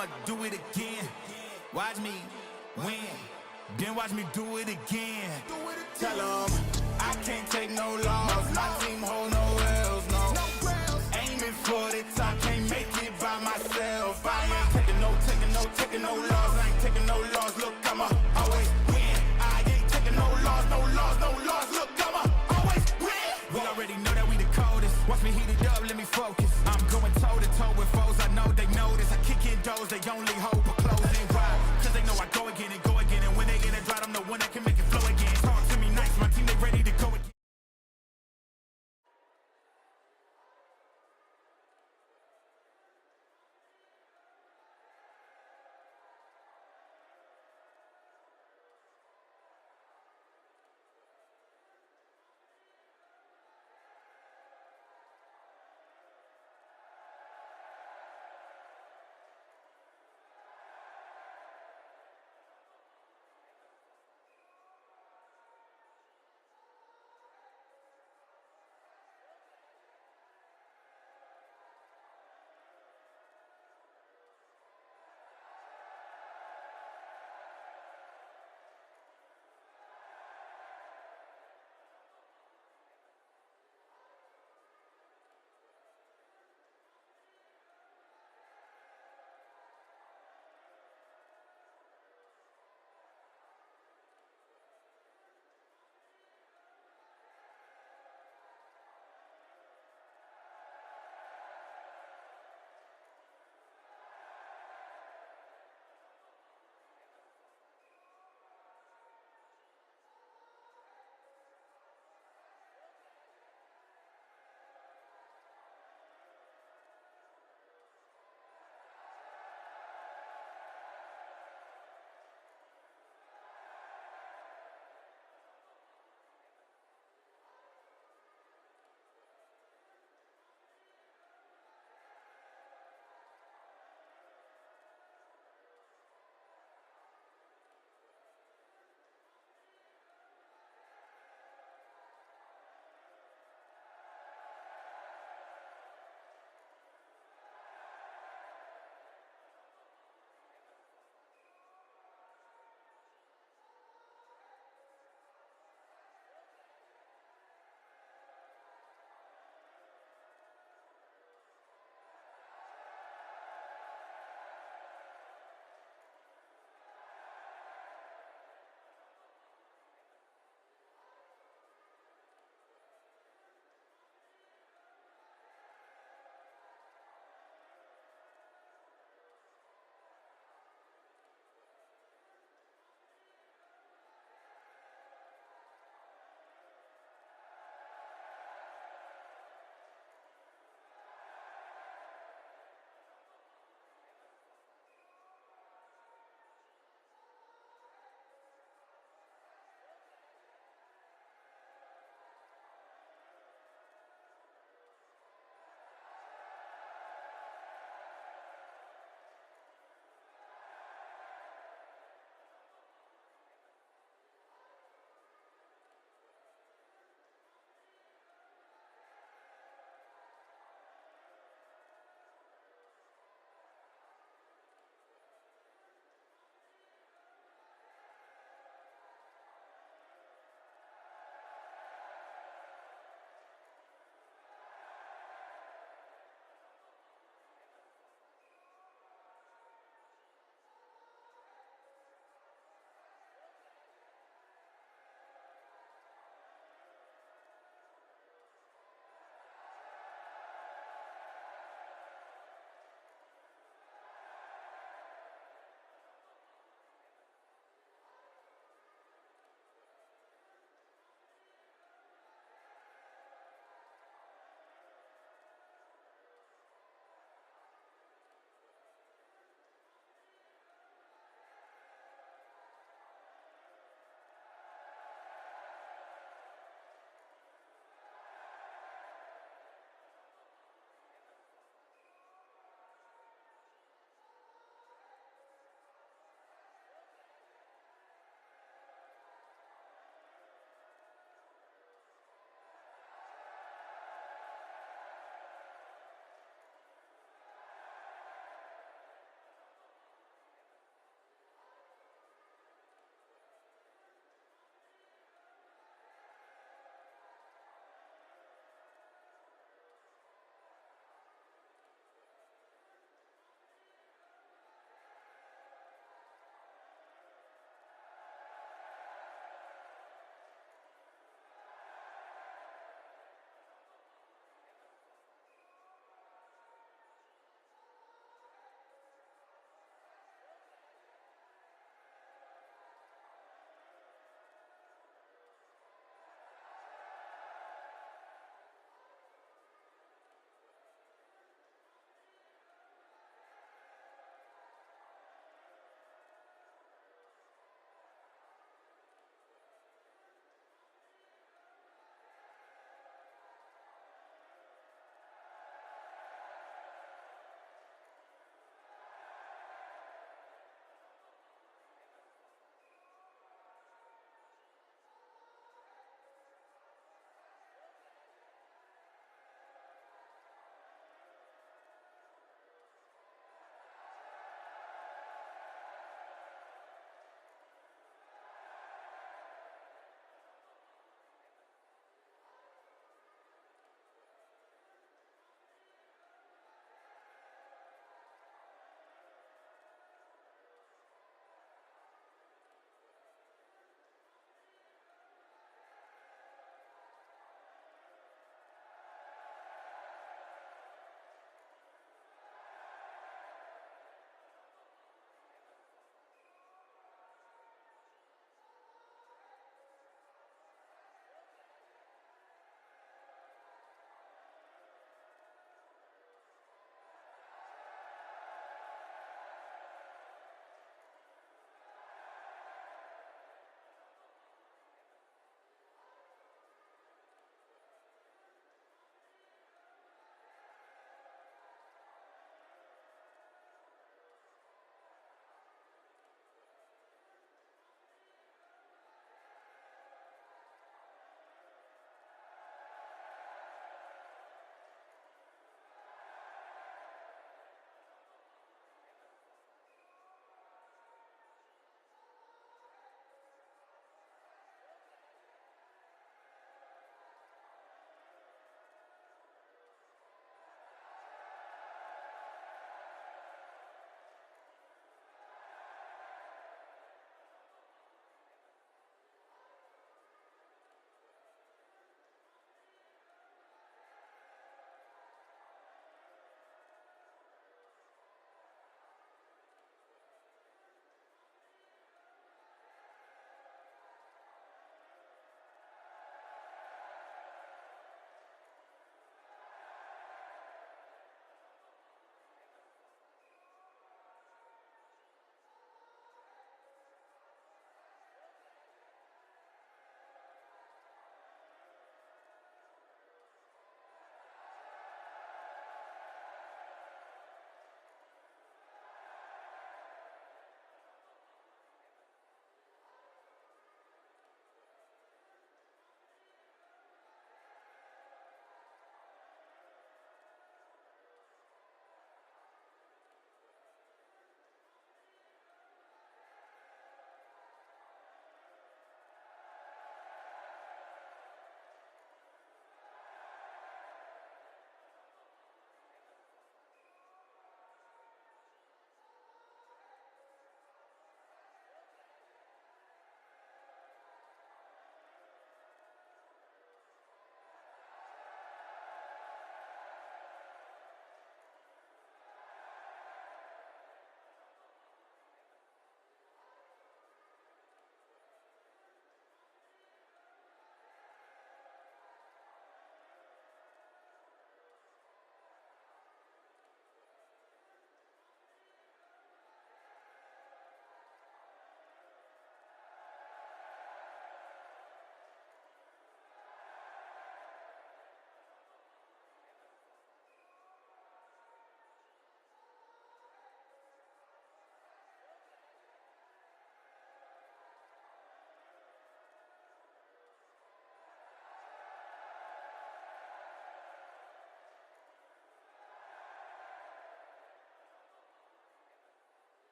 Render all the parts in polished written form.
I'ma do it again. Watch me win, then watch me do it again. Tell 'em I can't take no loss. My team hold no L's, no. Aiming for the top, can't make it by myself. I ain't taking no loss. I ain't taking no loss. Look, I'ma always win. I ain't taking no loss. Look, I'ma always win. We already know that we the coldest. Watch me heat it up, let me focus. I'm going toe to toe with foes. I know they notice. I kick in doors, they only hope for closing. Why? Cause they know I go again. And when they in a drought, I'm the one that can make it flow again. Talk to me nice, my team they ready to go again.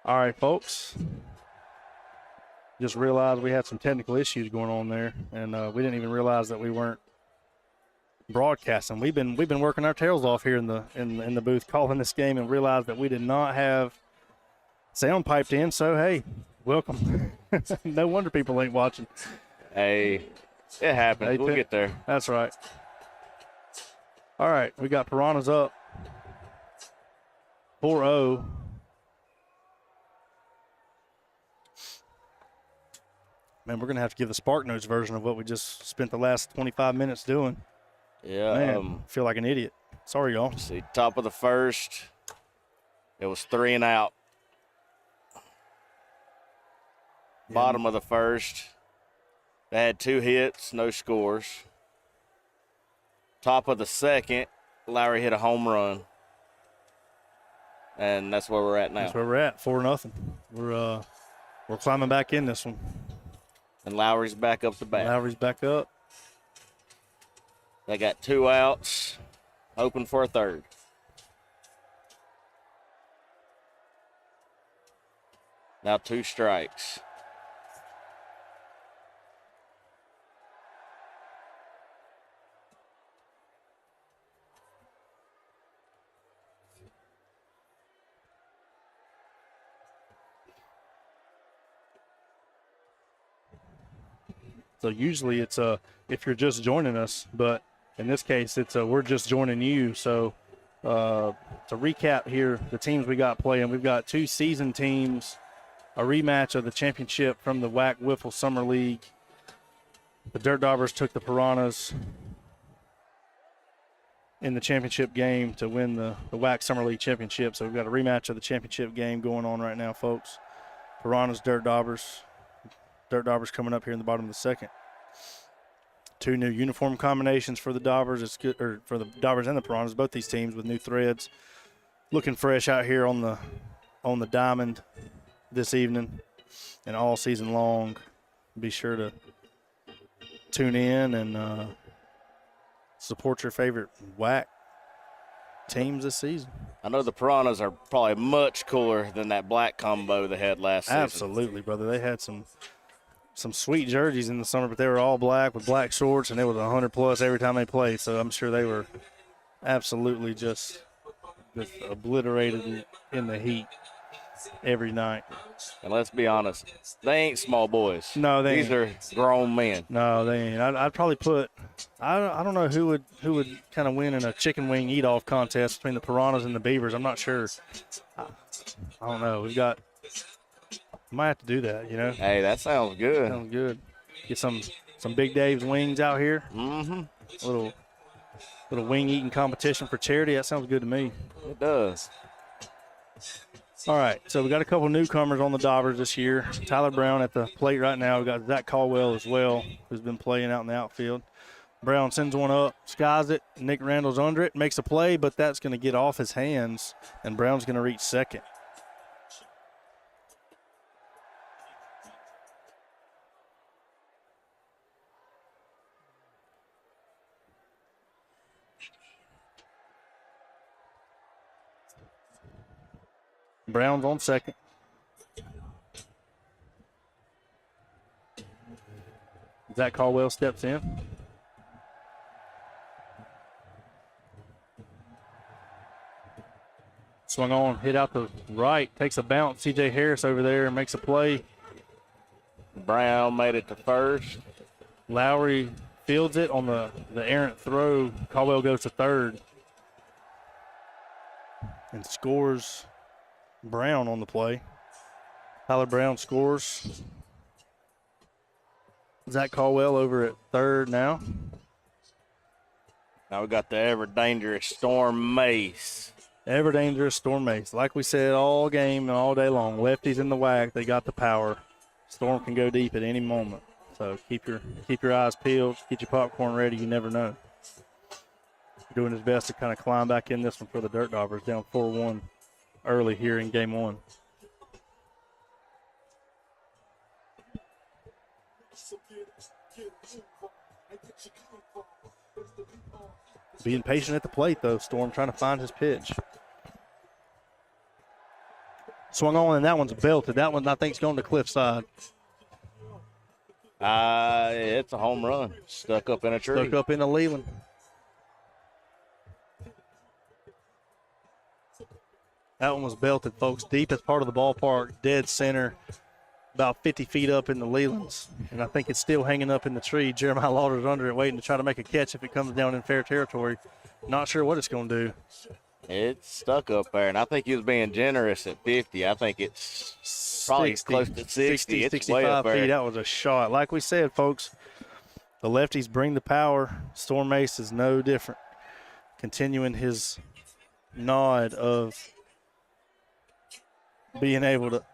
All right, folks. Just realized we had some technical issues going on there, and we didn't even realize that we weren't broadcasting. We've been working our tails off here in the booth calling this game, and realized that we did not have sound piped in. So hey, welcome. No wonder people ain't watching. Hey, it happens. We'll get there. That's right. All right, we got Piranhas up 4-0. Man, we're going to have to give the Spark Notes version of what we just spent the last 25 minutes doing. Yeah. Man, I feel like an idiot. Sorry, y'all. See, top of the first, it was 3 and out. Yeah. Bottom of the first, they had 2 hits, no scores. Top of the second, Lowry hit a home run. And that's where we're at now. That's where we're at, 4-0. We're climbing back in this one. And Lowry's back up the bat. Lowry's back up. They got 2 outs, open for a third. Now 2 strikes. So usually it's if you're just joining us, but in this case it's we're just joining you. So to recap here, the teams we got playing, we've got 2 season teams, a rematch of the championship from the WAC Wiffle Summer League. The Dirtdobbers took the Piranhas in the championship game to win the WAC Summer League championship. So we've got a rematch of the championship game going on right now, folks. Piranhas, Dirtdobbers. Dirtdobbers coming up here in the bottom of the second. 2 new uniform combinations for the Dobbers. It's good, or for the Dobbers and the Piranhas, both these teams with new threads. Looking fresh out here on the diamond this evening and all season long. Be sure to tune in and support your favorite WAC teams this season. I know the Piranhas are probably much cooler than that black combo they had last season. Absolutely, brother. They had some sweet jerseys in the summer, but they were all black with black shorts, and it was 100+ every time they played. So I'm sure they were absolutely just obliterated in the heat every night. And let's be honest, they ain't small boys. No, These are grown men. No, they ain't. I'd probably put I don't know who would kind of win in a chicken wing eat-off contest between the Piranhas and the Beavers. I'm not sure. I don't know. Might have to do that, you know. Hey, that sounds good. Sounds good. Get some Big Dave's wings out here. Mm-hmm. Little wing eating competition for charity. That sounds good to me. It does. All right, so we got a couple newcomers on the Dobbers this year. Tyler Brown at the plate right now. We got Zach Caldwell as well, who's been playing out in the outfield. Brown sends one up, skies it. Nick Randall's under it, makes a play, but that's going to get off his hands, and Brown's going to reach second. Brown's on second. Zach Caldwell steps in. Swung on, hit out the right, takes a bounce. C.J. Harris over there and makes a play. Brown made it to first. Lowry fields it on the errant throw. Caldwell goes to third and scores. Brown on the play. Tyler Brown scores. Zach Caldwell over at third now. Now we got the ever dangerous Storm Mace. Ever dangerous Storm Mace. Like we said all game and all day long, lefties in the WAC, they got the power. Storm can go deep at any moment. So keep your eyes peeled, get your popcorn ready. You never know. Doing his best to kind of climb back in this one for the Dirtdobbers, down 4-1 early here in game one. Being patient at the plate, though, Storm trying to find his pitch. Swung on, and that one's belted. That one, I think, is going to cliff side. It's a home run. Stuck up in a tree. Stuck up in the Leland. That one was belted, folks. Deepest part of the ballpark, dead center, about 50 feet up in the Lelands. And I think it's still hanging up in the tree. Jeremiah Lauder's under it, waiting to try to make a catch if it comes down in fair territory. Not sure what it's going to do. It's stuck up there, and I think he was being generous at 50. I think it's probably 60, close to 60. It's 65 way up feet. there. That was a shot. Like we said, folks, the lefties bring the power. Storm Ace is no different. Continuing his nod of being able to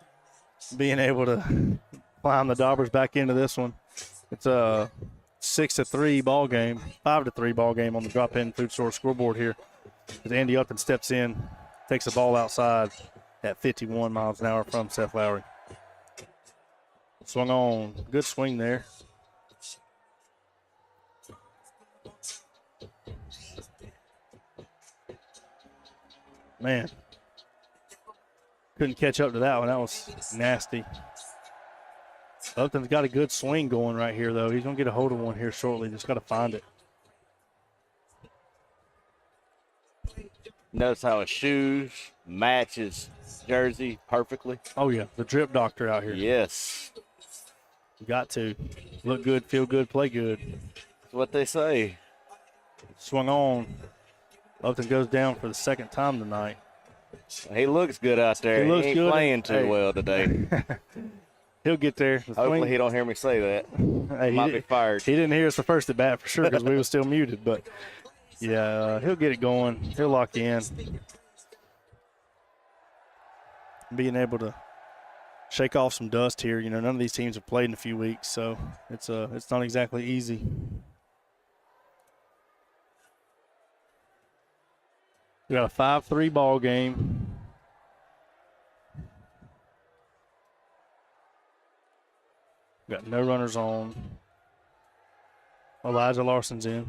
climb the Dobbers back into this one. It's a 6-3 ball game, 5-3 ball game on the drop-in food store scoreboard here. As Andy Upton steps in, takes the ball outside at 51 miles an hour from Seth Lowry. Swung on. Good swing there. Man. Couldn't catch up to that one. That was nasty. Upton's got a good swing going right here, though. He's going to get a hold of one here shortly. Just got to find it. Notice how his shoes match his jersey perfectly. Oh, yeah. The drip doctor out here. Yes. You got to. Look good, feel good, play good. That's what they say. Swung on. Upton goes down for the second time tonight. He looks good out there. He looks ain't good. playing too Hey. well today. He'll get there. The Hopefully swing- he don't hear me say that. Hey, Might be fired. He didn't hear us the first at bat for sure because we were still muted. But, yeah, he'll get it going. He'll lock in. Being able to shake off some dust here. You know, none of these teams have played in a few weeks, so it's not exactly easy. We got a 5-3 ball game. Got no runners on. Elijah Larson's in.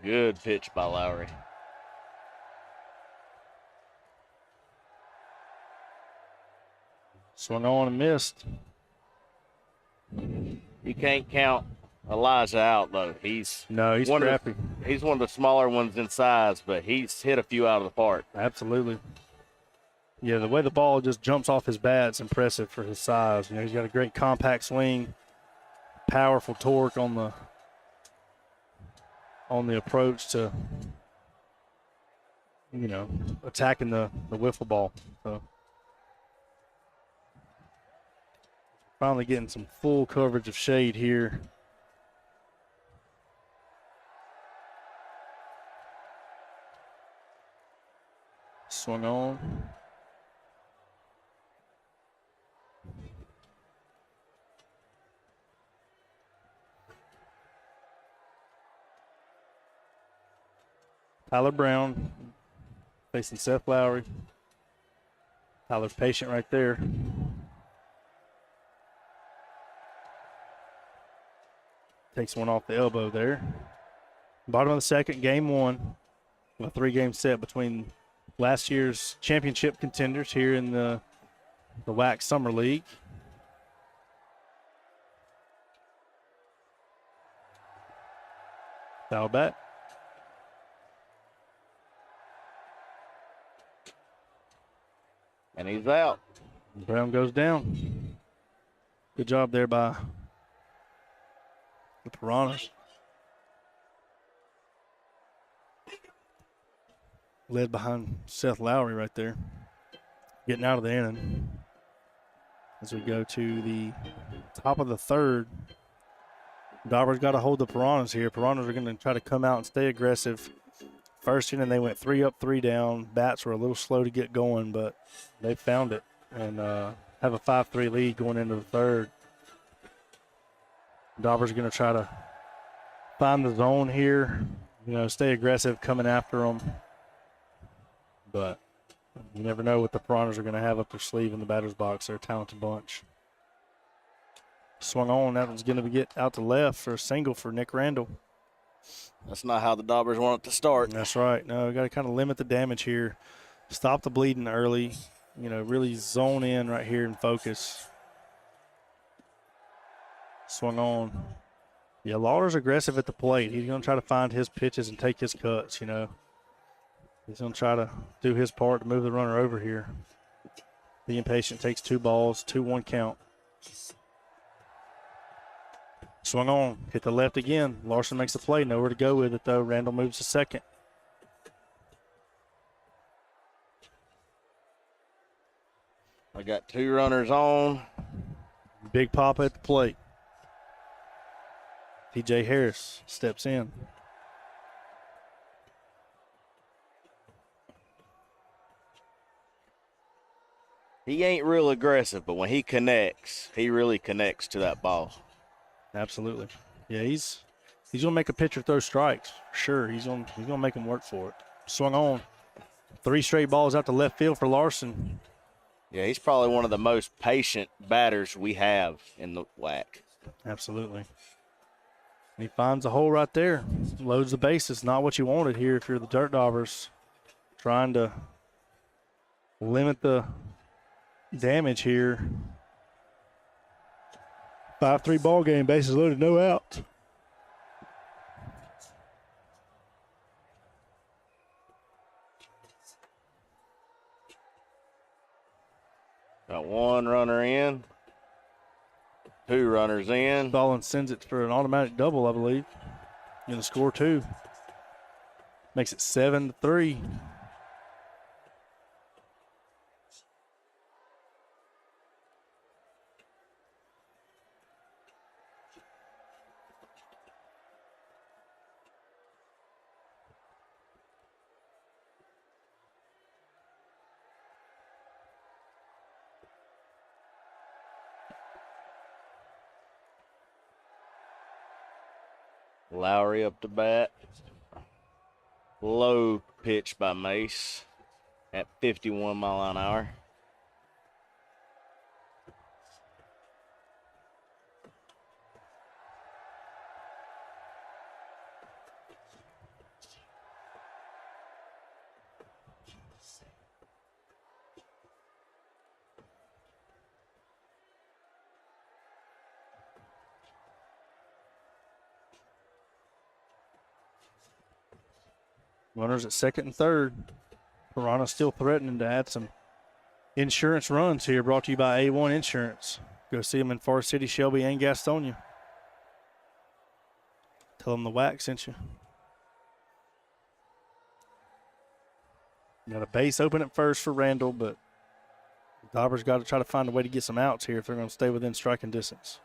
Good pitch by Lowry. Swung on and missed. You can't count Elijah out, though. He's He's one of scrappy. he's one of the smaller ones in size, but he's hit a few out of the park. Absolutely. Yeah, the way the ball just jumps off his bat is impressive for his size. You know, he's got a great compact swing, powerful torque on the approach to, you know, attacking the wiffle ball. So finally getting some full coverage of shade here. Swung on. Tyler Brown facing Seth Lowry. Tyler's patient right there. Takes one off the elbow there. Bottom of the second, game one. A 3-game set between last year's championship contenders here in the WAC Summer League. Foul back. And he's out. Brown goes down. Good job there by the Piranhas. Led behind Seth Lowry right there. Getting out of the inning. As we go to the top of the third. Dobbers got to hold the Piranhas here. Piranhas are going to try to come out and stay aggressive. First inning, they went 3 up, 3 down. Bats were a little slow to get going, but they found it and have a 5-3 lead going into the third. Dobbers are going to try to find the zone here, you know, stay aggressive coming after them. But you never know what the Piranhas are going to have up their sleeve in the batter's box. They're a talented bunch. Swung on. That one's going to get out to left for a single for Nick Randall. That's not how the Dobbers want it to start. That's right. No, we got to kind of limit the damage here. Stop the bleeding early. You know, really zone in right here and focus. Swung on. Yeah, Lauder's aggressive at the plate. He's going to try to find his pitches and take his cuts, you know. He's going to try to do his part to move the runner over here. Being patient, takes 2 balls, 2-1 count. Swung on, hit the left again. Larson makes the play, nowhere to go with it though. Randall moves to second. I got 2 runners on. Big pop at the plate. P.J. Harris steps in. He ain't real aggressive, but when he connects, he really connects to that ball. Absolutely. Yeah, he's gonna make a pitcher throw strikes. Sure, he's gonna make him work for it. Swung on. 3 straight balls out to left field for Larson. Yeah, he's probably one of the most patient batters we have in the WAC. Absolutely. And he finds a hole right there. Loads the bases. Not what you wanted here if you're the Dirtdobbers. Trying to limit the damage here. 5-3 ball game, bases loaded, no outs. Got 1 runner in, 2 runners in. Ballin sends it for an automatic double, I believe. In the score 2. Makes it 7-3. Lowry up to bat. Low pitch by Mace at 51 mile an hour. Runners at second and third. Piranha still threatening to add some insurance runs here, brought to you by A1 Insurance. Go see them in Forest City, Shelby, and Gastonia. Tell them the WAC sent you. Got a base open at first for Randall, but Dobbers got to try to find a way to get some outs here if they're going to stay within striking distance.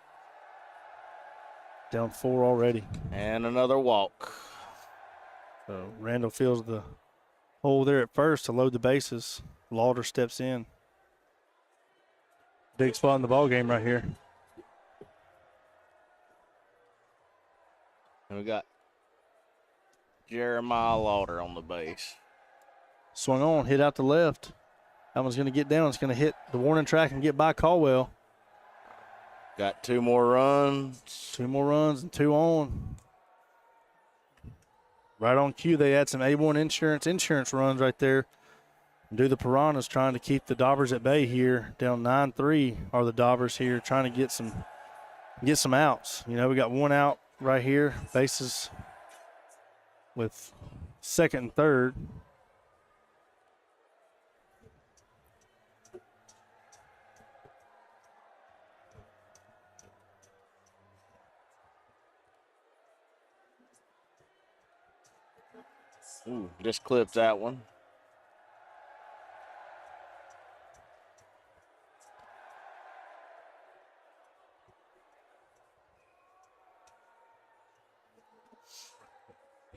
Down 4 already. And another walk. So Randall feels the hole there at first to load the bases. Lauder steps in. Big spot in the ball game right here. And we got Jeremiah Lauder on the base. Swung on, hit out to left. That one's going to get down. It's going to hit the warning track and get by Caldwell. Got 2 more runs. 2 more runs and 2 on. Right on cue, they had some A1 insurance runs right there. Do the Piranhas trying to keep the Dobbers at bay here. Down 9-3 are the Dobbers here, trying to get some outs. You know, we got 1 out right here. Bases with second and third. Ooh, just clipped that one.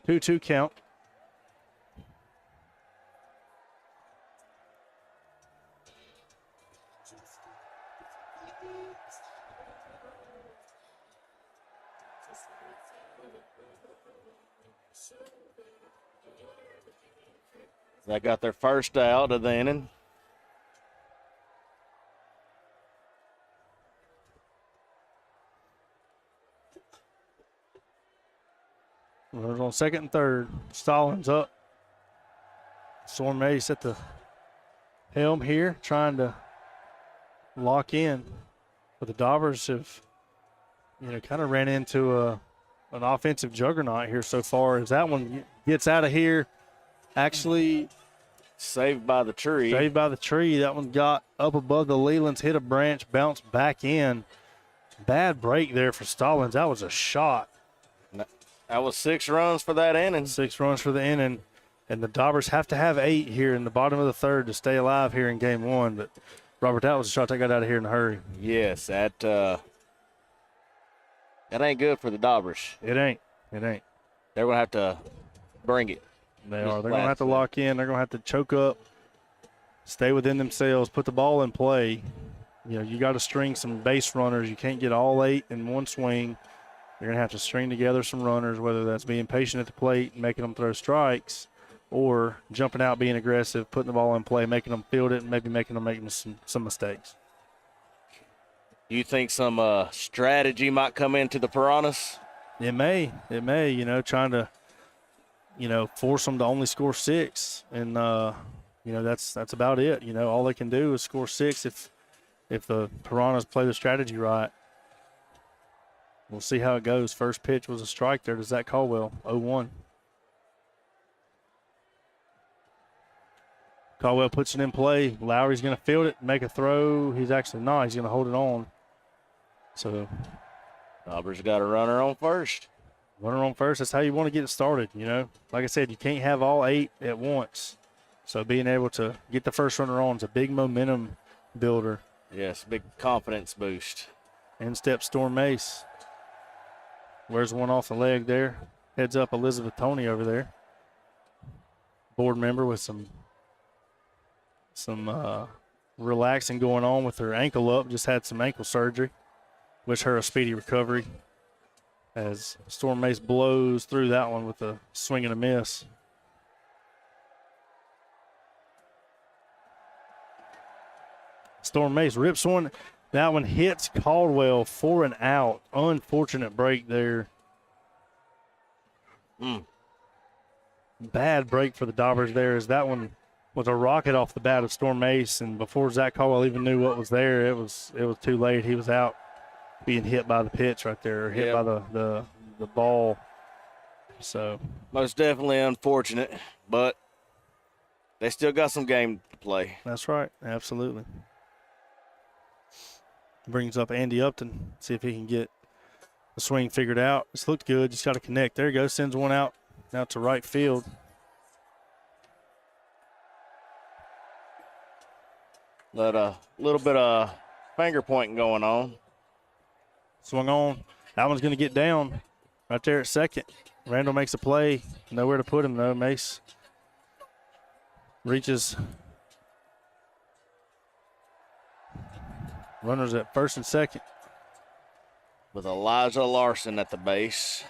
2-2 count. That got their first out of the inning. Runners on second and third. Stallings up. Storm Ace at the helm here, trying to lock in. But the Dobbers have, kind of ran into an offensive juggernaut here so far. As that one gets out of here, actually saved by the tree. Saved by the tree. That one got up above the Lelands, hit a branch, bounced back in. Bad break there for Stallings. That was a shot. That was 6 runs for that inning. 6 runs for the inning. And the Dobbers have to have 8 here in the bottom of the third to stay alive here in game 1. But, Robert, that was a shot that got out of here in a hurry. Yes, that ain't good for the Dobbers. It ain't. They're going to have to bring it. They are. They're going to have to lock in. They're going to have to choke up, stay within themselves, put the ball in play. You got to string some base runners. You can't get all 8 in one swing. You're going to have to string together some runners, whether that's being patient at the plate, making them throw strikes, or jumping out, being aggressive, putting the ball in play, making them field it, and maybe making them make some mistakes. You think some strategy might come into the Piranhas? It may, trying to, force them to only score 6. And, that's about it. All they can do is score 6 if the Piranhas play the strategy right. We'll see how it goes. First pitch was a strike there to Zach Caldwell, 0-1. Caldwell puts it in play. Lowry's going to field it, make a throw. He's actually not. He's going to hold it on. So, Dobbers got a runner on first. Runner on first. That's how you want to get it started, Like I said, you can't have all 8 at once. So, being able to get the first runner on is a big momentum builder. Yes, big confidence boost. In step Storm Mace. Wears one off the leg there. Heads up Elizabeth Toney over there. Board member with some relaxing going on with her ankle up. Just had some ankle surgery. Wish her a speedy recovery as Storm Mace blows through that one with a swing and a miss. Storm Mace rips one. That one hits Caldwell for an out. Unfortunate break there. Bad break for the Dobbers there, as that one was a rocket off the bat of Storm Mace, and before Zach Caldwell even knew what was there, it was too late. He was out, being hit by the pitch right there, or hit by the ball. So most definitely unfortunate, but they still got some game to play. That's right, absolutely. Brings up Andy Upton, see if he can get the swing figured out. It's looked good, just got to connect. There he goes, sends one out to right field. Let a little bit of finger pointing going on. Swung on. That one's going to get down right there at second. Randall makes a play. Nowhere to put him, though. Mace reaches. Runners at first and second. With Elijah Larson at the base.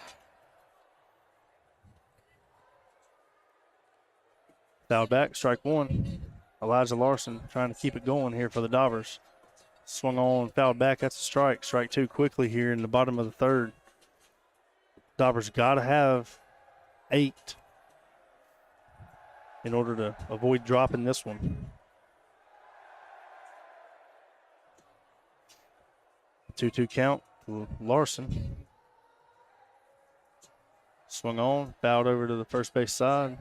Foul back, strike one. Elijah Larson trying to keep it going here for the Dobbers. Swung on, fouled back. That's a strike. Strike 2 quickly here in the bottom of the third. Dobbers got to have 8 in order to avoid dropping this one. 2-2 count for Larson. Swung on, fouled over to the first base side.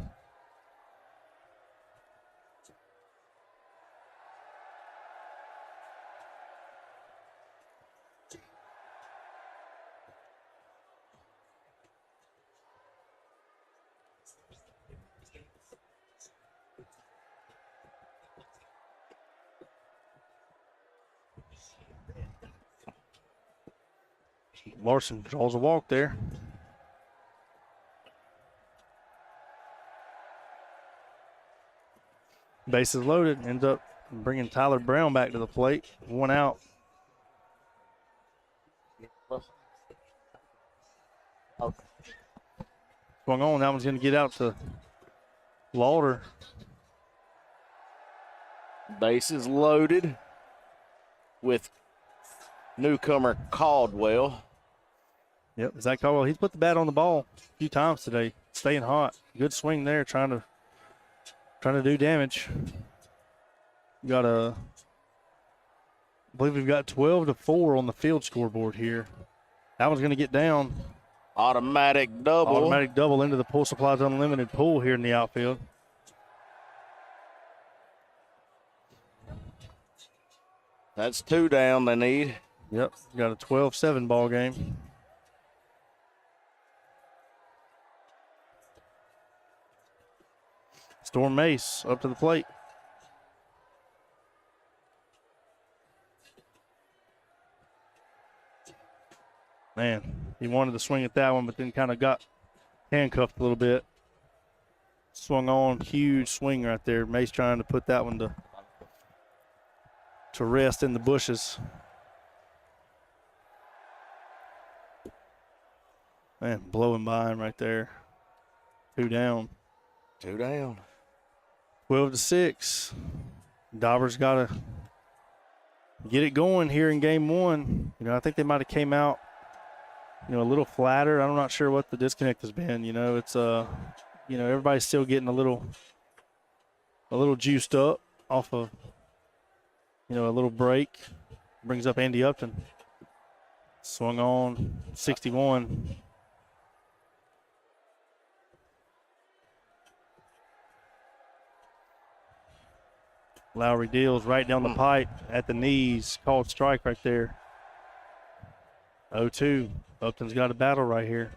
Larson draws a walk there. Bases loaded. Ends up bringing Tyler Brown back to the plate. 1 out. Swung on. That one's going to get out to Lauder. Bases loaded with newcomer Caldwell. Yep, Zach Caldwell, he's put the bat on the ball a few times today, staying hot. Good swing there, trying to do damage. I believe we've got 12-4 on the field scoreboard here. That one's going to get down. Automatic double. Automatic double into the Pool Supplies Unlimited pool here in the outfield. That's 2 down they need. Yep, got a 12-7 ball game. Storm Mace up to the plate. Man, he wanted to swing at that one, but then kind of got handcuffed a little bit. Swung on, huge swing right there. Mace trying to put that one to rest in the bushes. Man, blowing by him right there. 2 down. 2 down. 12-6. Dobbers got to get it going here in game 1. You know, I think they might have came out, you know, a little flatter. I'm not sure what the disconnect has been. You know, it's you know, everybody's still getting a little juiced up off of, you know, a little break. Brings up Andy Upton. Swung on, 61. Lowry deals right down the pipe at the knees. Called strike right there. 0-2. Upton's got a battle right here.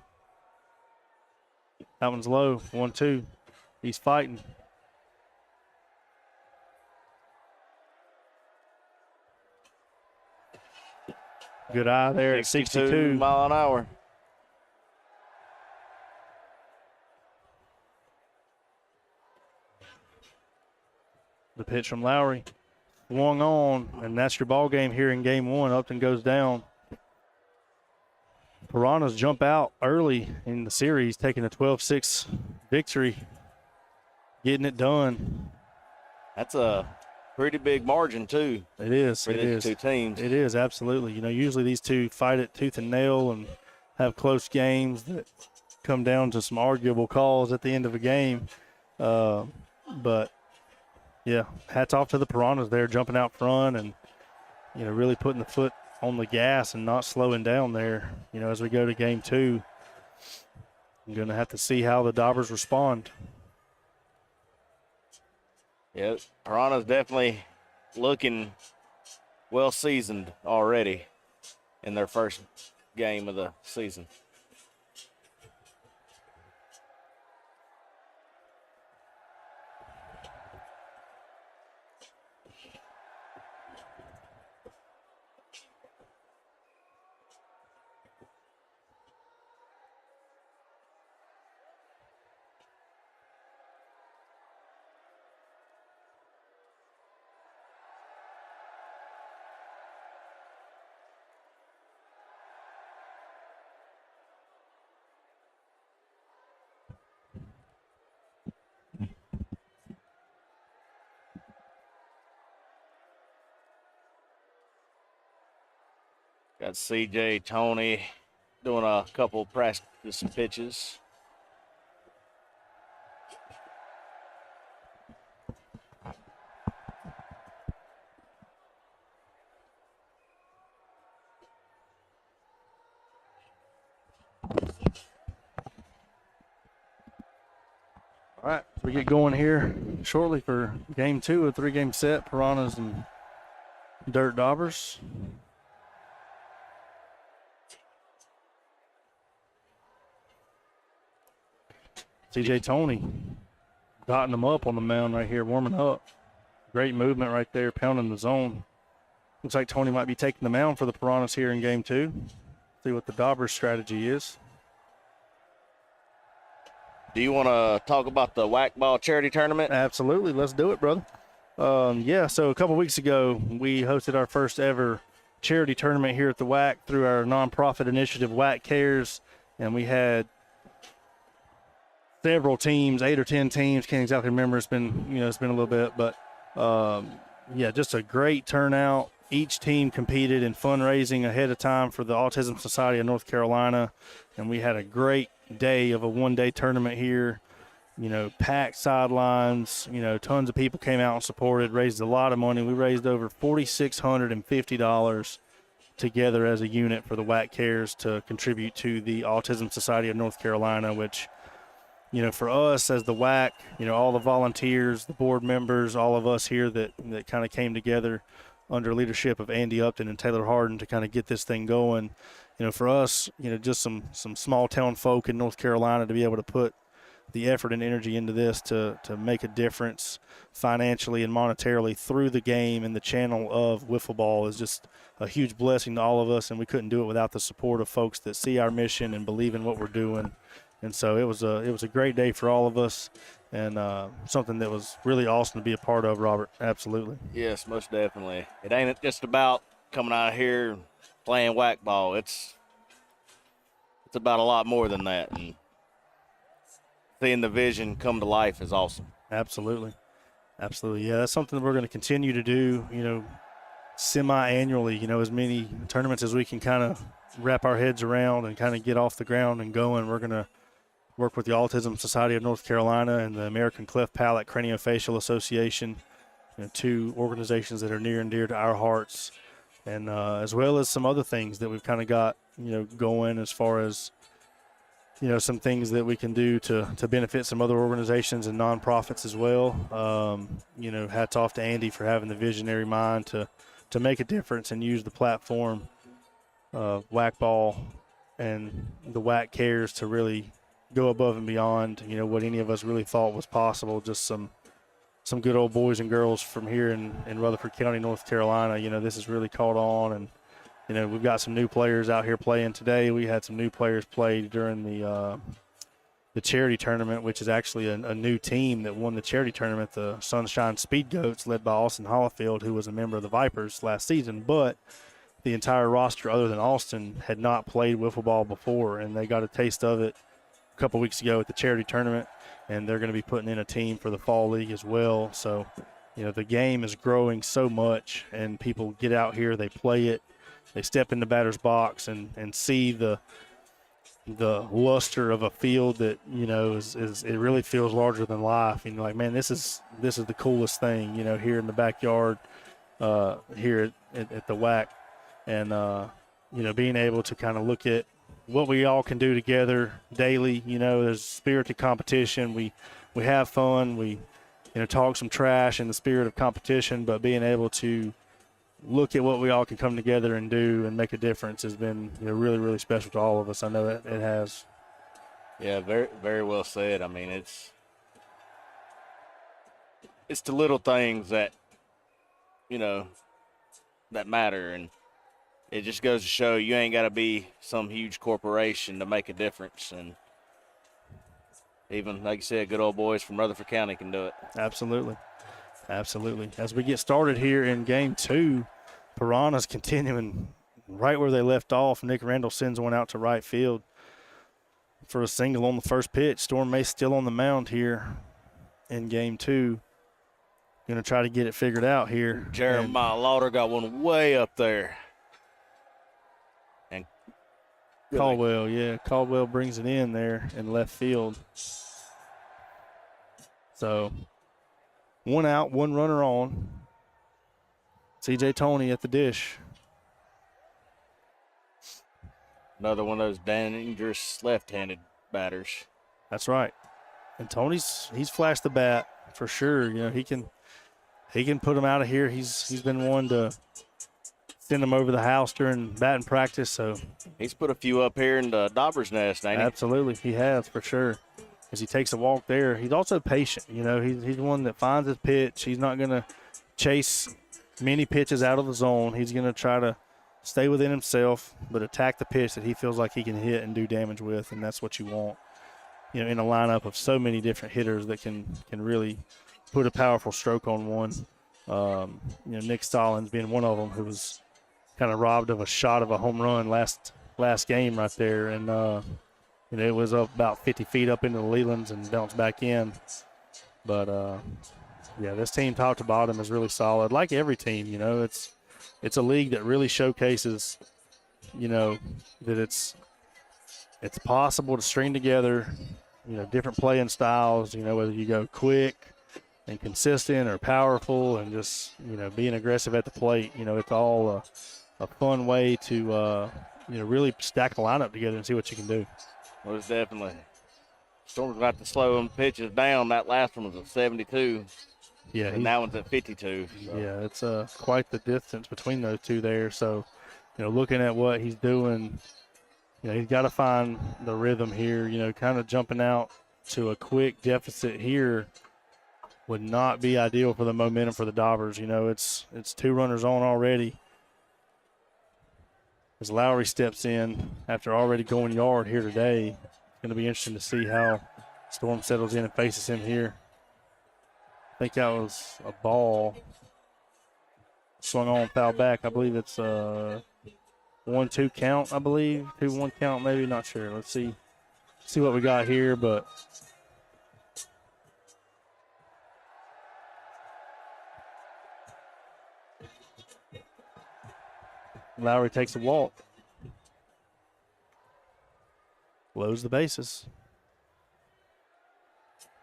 That one's low. 1-2. He's fighting. Good eye there at 62. Mile an hour. The pitch from Lowry. Swung on, and that's your ball game here in game 1. Upton goes down. Piranhas jump out early in the series, taking a 12-6 victory, getting it done. That's a pretty big margin, too. It is. For these two teams. It is, absolutely. You know, usually these two fight it tooth and nail and have close games that come down to some arguable calls at the end of a game. But, yeah, hats off to the Piranhas there, jumping out front and, you know, really putting the foot on the gas and not slowing down there. You know, as we go to game 2, I'm going to have to see how the Dobbers respond. Yeah, Piranha's definitely looking well seasoned already in their first game of the season. Got CJ Tony doing a couple practice pitches. All right, so we get going here shortly for game 2, a 3-game set, Piranhas and Dirtdobbers. CJ Tony dotting them up on the mound right here, warming up. Great movement right there, pounding the zone. Looks like Tony might be taking the mound for the Piranhas here in game 2. See what the Dobbers strategy is. Do you want to talk about the WAC ball charity tournament? Absolutely. Let's do it, brother. Yeah, so a couple weeks ago, we hosted our first ever charity tournament here at the WAC through our nonprofit initiative, WAC Cares, and we had several teams, 8 or 10 teams. Can't exactly remember. It's been a little bit, but just a great turnout. Each team competed in fundraising ahead of time for the Autism Society of North Carolina, and we had a great day of a one-day tournament here. Packed sidelines, tons of people came out and supported, raised a lot of money. We raised over $4,650 together as a unit for the WAC Cares to contribute to the Autism Society of North Carolina, which, for us as the WAC, all the volunteers, the board members, all of us here that kind of came together under leadership of Andy Upton and Taylor Harden to kind of get this thing going. For us, just some small town folk in North Carolina to be able to put the effort and energy into this to make a difference financially and monetarily through the game and the channel of wiffle ball is just a huge blessing to all of us, and we couldn't do it without the support of folks that see our mission and believe in what we're doing. And so it was a great day for all of us, and something that was really awesome to be a part of, Robert. Absolutely. Yes, most definitely. It ain't just about coming out here playing whack ball. It's about a lot more than that, and seeing the vision come to life is awesome. Absolutely. Yeah, that's something that we're going to continue to do, semi-annually, as many tournaments as we can kind of wrap our heads around and kind of get off the ground and going. We're going to work with the Autism Society of North Carolina and the American Cleft Palate Craniofacial Association, two organizations that are near and dear to our hearts, and as well as some other things that we've kind of got, going as far as, some things that we can do to benefit some other organizations and nonprofits as well. Hats off to Andy for having the visionary mind to make a difference and use the platform of WAC ball and the WAC Cares to really go above and beyond, what any of us really thought was possible. Just some good old boys and girls from here in Rutherford County, North Carolina. This has really caught on, and we've got some new players out here playing today. We had some new players play during the charity tournament, which is actually a new team that won the charity tournament, the Sunshine Speed Goats, led by Austin Hollifield, who was a member of the Vipers last season. But the entire roster, other than Austin, had not played wiffle ball before, and they got a taste of it a couple weeks ago at the charity tournament, and they're going to be putting in a team for the fall league as well. So, the game is growing so much, and people get out here, they play it. They step in the batter's box and see the luster of a field that, is it really feels larger than life. Like, man, this is the coolest thing, here in the backyard, here at the WAC. And, being able to kind of look at what we all can do together daily. There's spirited competition. We have fun. We, talk some trash in the spirit of competition, but being able to look at what we all can come together and do and make a difference has been really, really special to all of us. I know that it has. Yeah, very, very well said. I mean, it's the little things that, that matter. And it just goes to show you ain't got to be some huge corporation to make a difference. And even, like you said, good old boys from Rutherford County can do it. Absolutely. As we get started here in game two, Piranhas continuing right where they left off. Nick Randall sends one out to right field for a single on the first pitch. Storm Mace still on the mound here in game two. Going to try to get it figured out here. Jeremiah Lauder got one way up there. And Caldwell brings it in there in left field. So, one out, one runner on. C.J. Tony at the dish. Another one of those dangerous left-handed batters. That's right. And he's flashed the bat for sure. He can put him out of here. He's been one to send him over the house during batting practice. So he's put a few up here in the Dobbers nest, ain't he? Absolutely, he has for sure. As he takes a walk there, he's also patient. He's one that finds his pitch. He's not going to chase many pitches out of the zone. He's going to try to stay within himself, but attack the pitch that he feels like he can hit and do damage with, and that's what you want. In a lineup of so many different hitters that can really put a powerful stroke on one. Nick Stallings being one of them, who was kind of robbed of a shot of a home run last game right there, and it was up about 50 feet up into the Lelands and bounced back in. But Yeah, this team top to bottom is really solid. Like every team, you know, it's a league that really showcases, you know, that it's possible to string together, you know, different playing styles, you know, whether you go quick and consistent or powerful and just, you know, being aggressive at the plate. You know, it's all a fun way to, you know, really stack the lineup together and see what you can do. Most definitely. Storm's got to slow them pitches down. That last one was at 72. Yeah, and that one's at 52. So. Yeah, it's quite the distance between those two there. So, you know, looking at what he's doing, you know, he's got to find the rhythm here. You know, kind of jumping out to a quick deficit here would not be ideal for the momentum for the Dobbers. You know, it's 2 runners on already. As Lowry steps in after already going yard here today, it's going to be interesting to see how Storm settles in and faces him here. I think that was a ball. Swung on, foul back. I believe it's a 1-2 count, I believe. 2-1 count, maybe. Not sure. Let's see what we got here, but Lowry takes a walk. Loads the bases.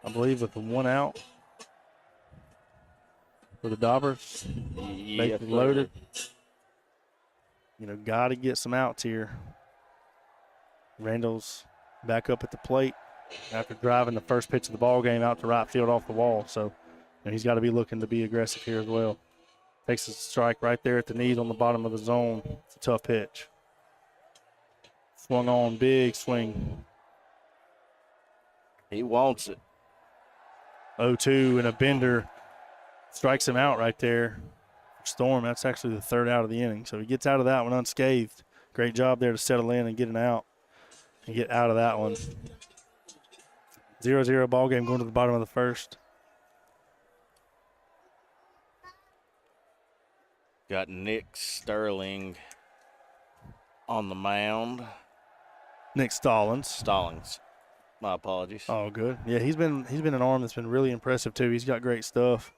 I believe with the 1 out for the Dobbers. Yes, Loaded. You know, got to get some outs here. Randall's back up at the plate after driving the first pitch of the ball game out to right field off the wall. So, you know, he's got to be looking to be aggressive here as well. Takes a strike right there at the knees on the bottom of the zone. It's a tough pitch. Swung on, big swing. He wants it. 0-2 and a bender strikes him out right there. Storm, that's actually the 3rd out of the inning. So he gets out of that one unscathed. Great job there to settle in and get an out and get out of that one. 0-0 ball game going to the bottom of the 1st. Got Nick Sterling on the mound. Nick Stallings. Stallings. My apologies. Oh, good. Yeah, he's been an arm that's been really impressive too. He's got great stuff.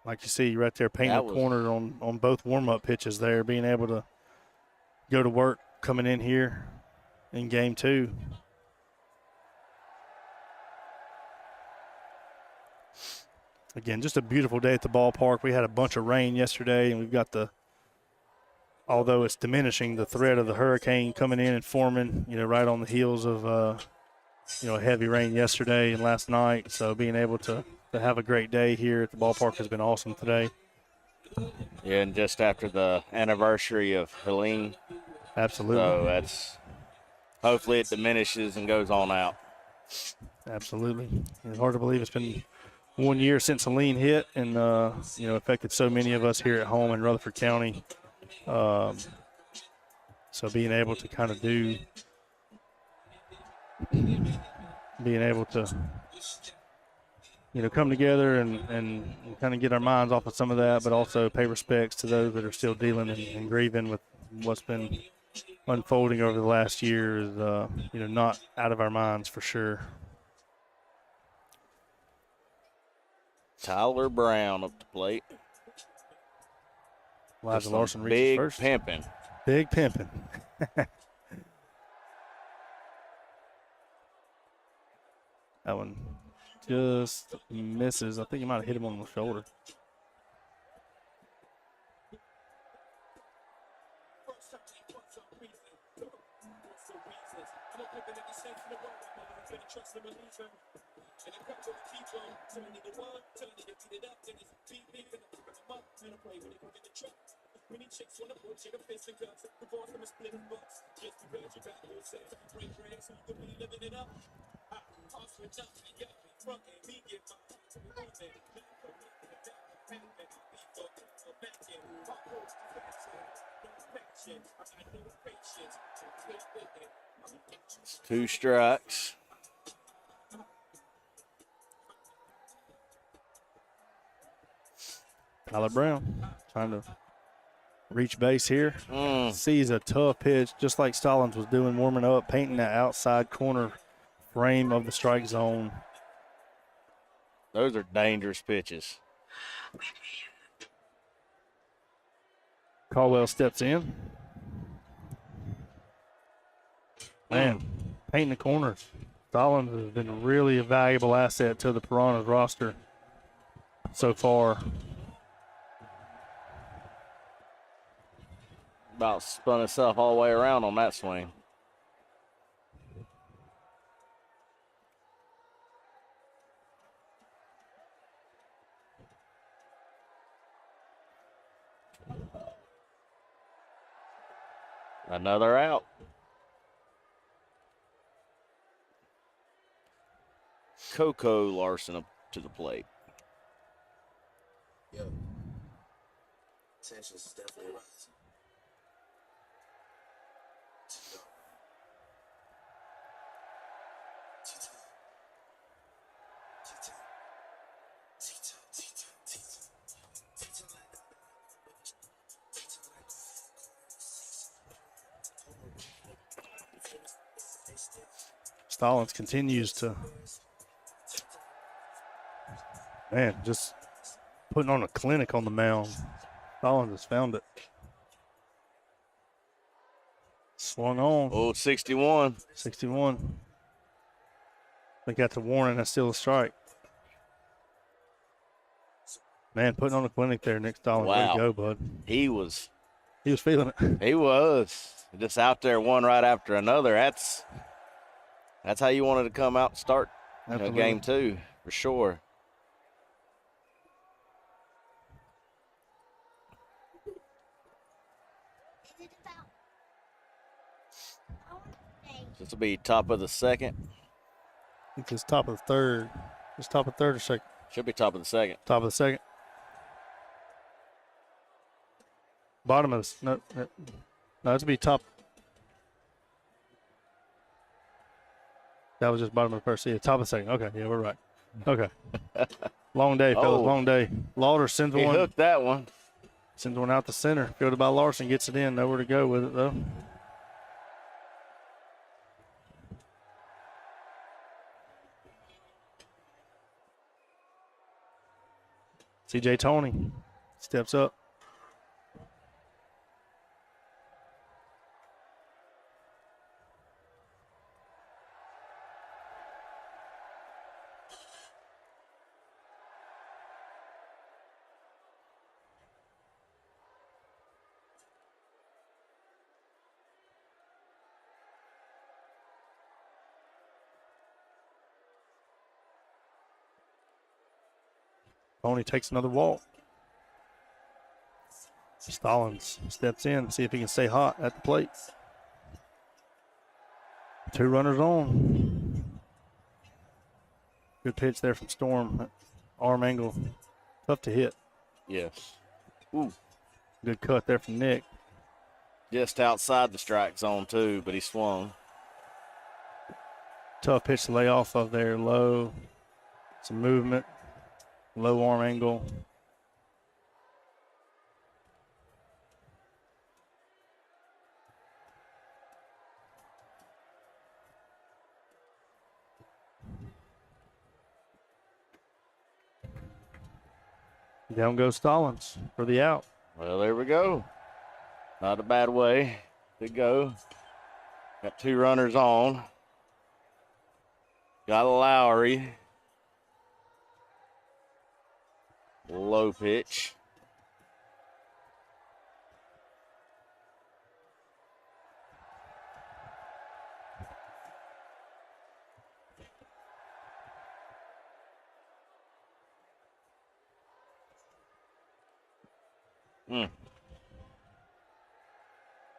Like you see right there, painting the corner on both warm-up pitches there, being able to go to work coming in here in game 2. Again, just a beautiful day at the ballpark. We had a bunch of rain yesterday, and we've got although it's diminishing, the threat of the hurricane coming in and forming, you know, right on the heels of, you know, heavy rain yesterday and last night. So being able to have a great day here at the ballpark has been awesome today. Yeah, and just after the anniversary of Helene. Absolutely. So that's hopefully it diminishes and goes on out. Absolutely. It's hard to believe it's been 1 year since Helene hit and, you know, affected so many of us here at home in Rutherford County. So being able to kind of being able to, you know, come together and kind of get our minds off of some of that, but also pay respects to those that are still dealing and grieving with what's been unfolding over the last year is, you know, not out of our minds for sure. Tyler Brown up the plate. Elijah Larson reaches first. Big pimping. Big pimping. That one just misses. I think he might have hit him on the shoulder. It's 2 strikes. Tyler Brown trying to reach base here. Sees a tough pitch, just like Stallings was doing, warming up, painting that outside corner frame of the strike zone. Those are dangerous pitches. Caldwell steps in. Man, painting the corners. Stallings has been really a valuable asset to the Piranhas roster so far. About spun itself all the way around on that swing. Another out. Coco Larson up to the plate. Yo, tensions is definitely rising. Stallings continues to, man, just putting on a clinic on the mound. Stallings has found it. Swung on. Oh, 61. 61. They got the warning. That's still a strike. Man, putting on a clinic there, Nick Stallings. Way Wow. to go, bud. He was feeling it. He was just out there one right after another. That's how you wanted to come out and start game 2 for sure. This will be top of the second. I think it's top of the third. It's top of third or second? Should be top of the second. Top of the second. Bottom of the, no, it's be top. That was just bottom of the first. Yeah, top of the second. Okay, yeah, we're right. Okay. Long day, fellas. Oh. Long day. Lauder sends He one. hooked that one. Sends one out the center. Fielded by Larson. Gets it in. Nowhere to go with it, though. CJ Tony steps up. Tony takes another walk. Stallings steps in, see if he can stay hot at the plate. 2 runners on. Good pitch there from Storm. Arm angle, tough to hit. Yes. Ooh. Good cut there from Nick. Just outside the strike zone too, but he swung. Tough pitch to lay off of there. Low, some movement, low arm angle. Down goes Stallings for the out. Well, there we go. Not a bad way to go. Got 2 runners on. Got a Lowry. Low pitch.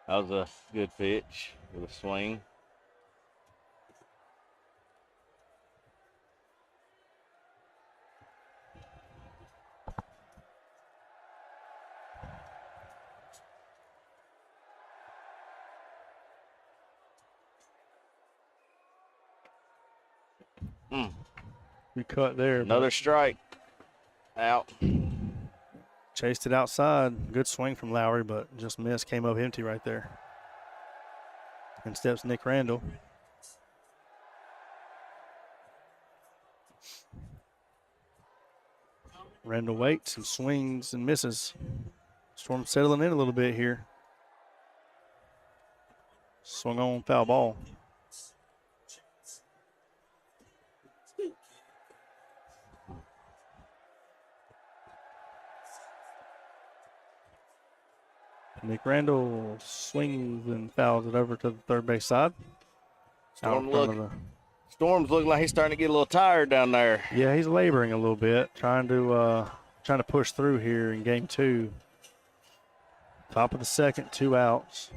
That was a good pitch with a swing. Good cut there. Another strike. Out. Chased it outside. Good swing from Lowry, but just missed. Came up empty right there. And steps Nick Randall. Randall waits and swings and misses. Storm settling in a little bit here. Swung on, foul ball. Nick Randall swings and fouls it over to the third base side. Storm's looking like he's starting to get a little tired down there. Yeah, he's laboring a little bit, trying to push through here in game 2. Top of the second, 2 outs.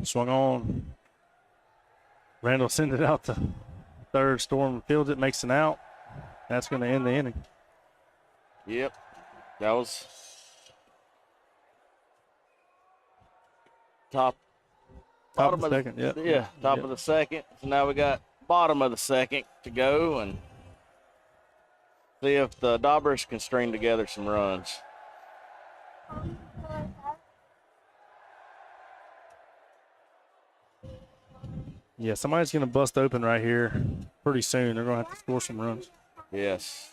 Swung on. Randall sends it out to third. Storm fields it, makes an out. That's going to end the inning. Yep. That was top of the second, yep. Yeah, top of the second. So now we got bottom of the second to go and see if the Dobbers can string together some runs. Yeah, somebody's going to bust open right here pretty soon. They're going to have to score some runs. Yes.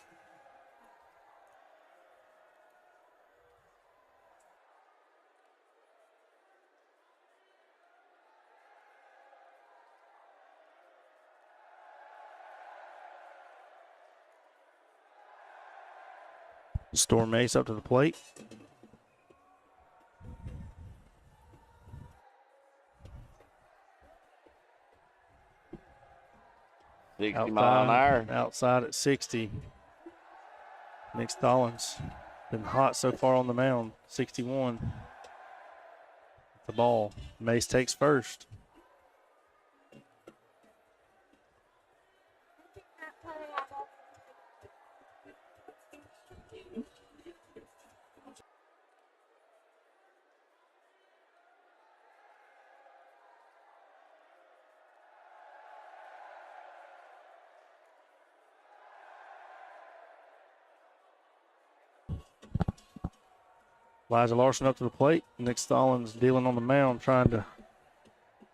Storm Ace up to the plate. Outside at 60. Nick Stallings been hot so far on the mound. 61. The ball. Mace takes first. Elijah Larson up to the plate. Nick Stallings dealing on the mound, trying to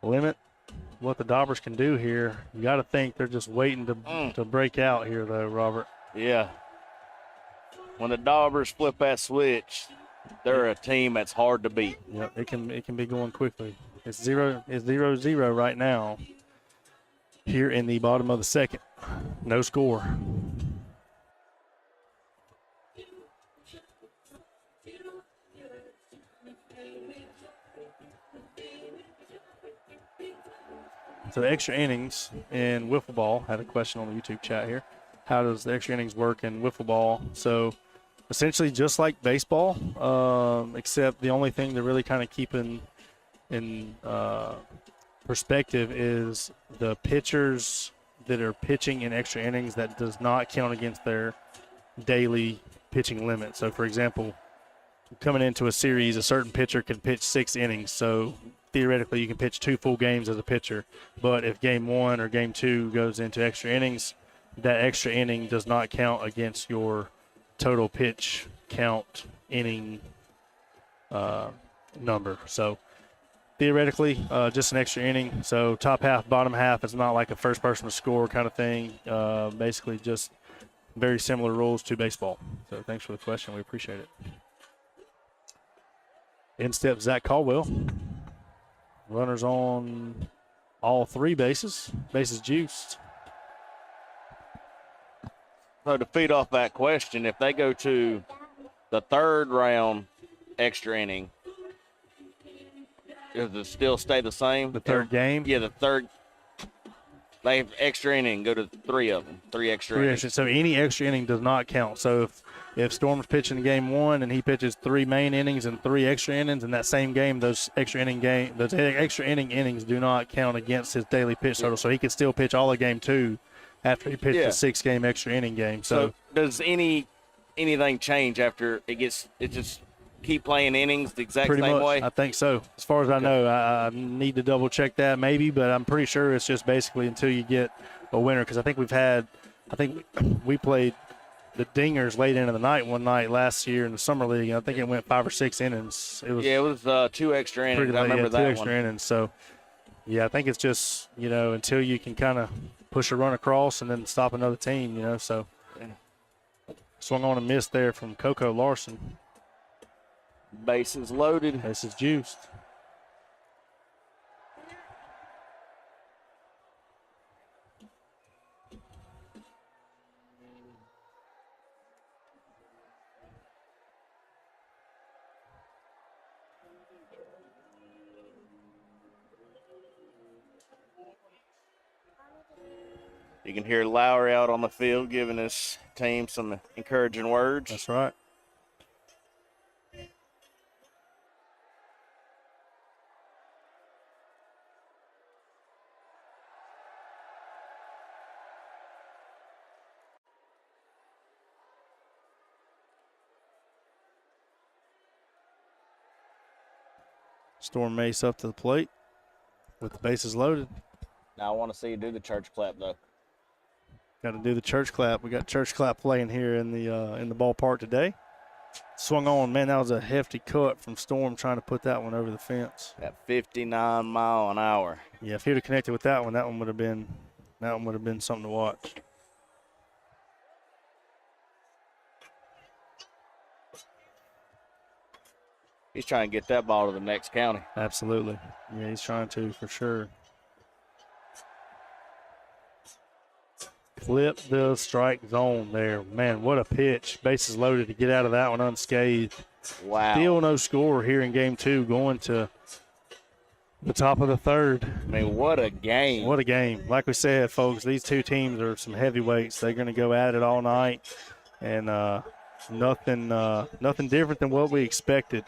limit what the Dobbers can do here. You got to think they're just waiting to break out here, though, Robert. Yeah. When the Dobbers flip that switch, they're a team that's hard to beat. Yep, it can be going quickly. It's 0-0 right now here in the bottom of the second. No score. So extra innings in wiffle ball. Had a question on the YouTube chat here. How does the extra innings work in wiffle ball? So essentially just like baseball, except the only thing they're really kind of keeping in perspective is the pitchers that are pitching in extra innings that does not count against their daily pitching limit. So, for example, coming into a series, a certain pitcher can pitch 6 innings. So theoretically, you can pitch 2 full games as a pitcher. But if game 1 or game 2 goes into extra innings, that extra inning does not count against your total pitch count inning number. So theoretically, just an extra inning. So top half, bottom half, it's not like a first person to score kind of thing. Basically just very similar rules to baseball. So thanks for the question. We appreciate it. In steps Zach Caldwell. Runners on all 3 bases. Bases juiced. So to feed off that question, if they go to the 3rd round extra inning, does it still stay the same? The 3rd game? Yeah, the 3rd. They have extra inning, go to 3 of them, 3 extra innings. So any extra inning does not count. So if Storm's pitching game 1 and he pitches 3 main innings and 3 extra innings in that same game, those extra inning innings do not count against his daily pitch total. So he can still pitch all of game 2 after he pitched a 6-game extra inning game. So does anything change after it just keep playing innings the exact pretty same much, way? I think so. As far as I know, I need to double check that maybe, but I'm pretty sure it's just basically until you get a winner. Because I think we played the Dingers late into the night one night last year in the summer league. I think it went 5 or 6 innings. It was 2 extra innings. I remember that 2 extra innings. So Yeah, I think it's just, you know, until you can kind of push a run across and then stop another team, you know. So swung on and missed there from Coco Larson. Bases loaded. Bases juiced. You can hear Lowry out on the field giving his team some encouraging words. That's right. Storm Mace up to the plate with the bases loaded. Now I want to see you do the church clap, though. Got to do the church clap. We got church clap playing here in the ballpark today. Swung on, man. That was a hefty cut from Storm trying to put that one over the fence. At 59 mile an hour. Yeah, if he'd have connected with that one would have been something to watch. He's trying to get that ball to the next county. Absolutely. Yeah, he's trying to for sure. Flip the strike zone there. Man, what a pitch. Bases loaded to get out of that one unscathed. Wow. Still no score here in game two, going to the top of the third. I mean, what a game. What a game. Like we said, folks, these two teams are some heavyweights. They're going to go at it all night. And nothing different than what we expected,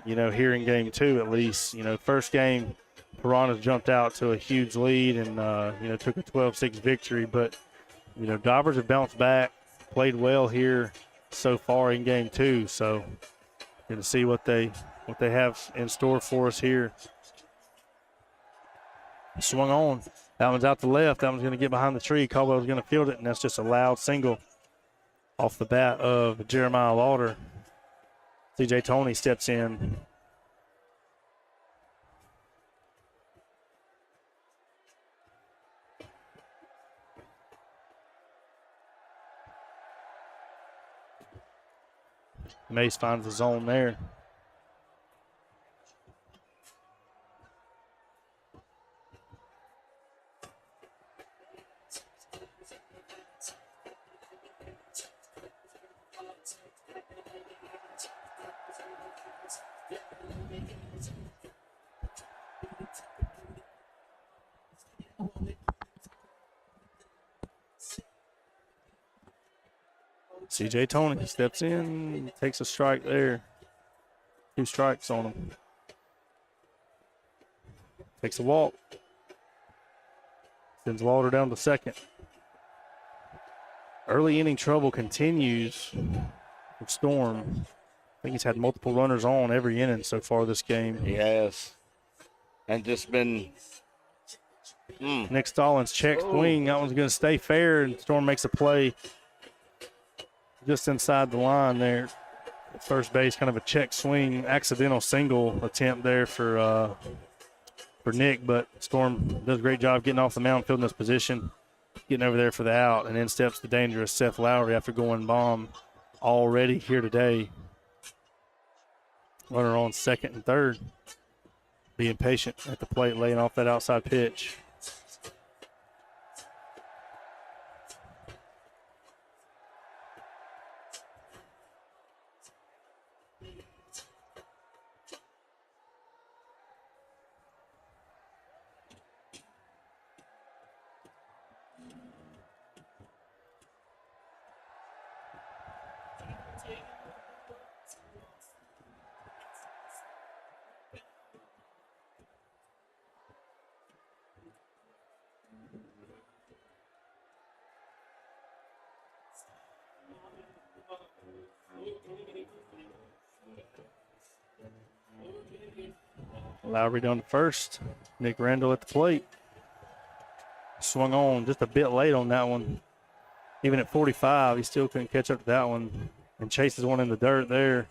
you know, here in game two at least. You know, first game, Piranhas jumped out to a huge lead and, you know, took a 12-6 victory. But, you know, Dobbers have bounced back, played well here so far in game two. So, going to see what they have in store for us here. Swung on. That one's out to left. That one's going to get behind the tree. Caldwell's going to field it, and that's just a loud single off the bat of Jeremiah Lauder. C.J. Toney steps in. Mace finds the zone there. C.J. Toney steps in, takes a strike there. 2 strikes on him. Takes a walk. Sends Lauder down to second. Early inning trouble continues for Storm. I think he's had multiple runners on every inning so far this game. He has. And just been. Nick Stallings check swing. That one's going to stay fair, and Storm makes a play just inside the line there. First base, kind of a check swing, accidental single attempt there for Nick, but Storm does a great job getting off the mound, fielding this position, getting over there for the out, and then steps the dangerous Seth Lowry after going bomb already here today. Runner on second and third, being patient at the plate, laying off that outside pitch. Lowry down to first. Nick Randall at the plate. Swung on just a bit late on that one. Even at 45, he still couldn't catch up to that one. And chases one in the dirt there.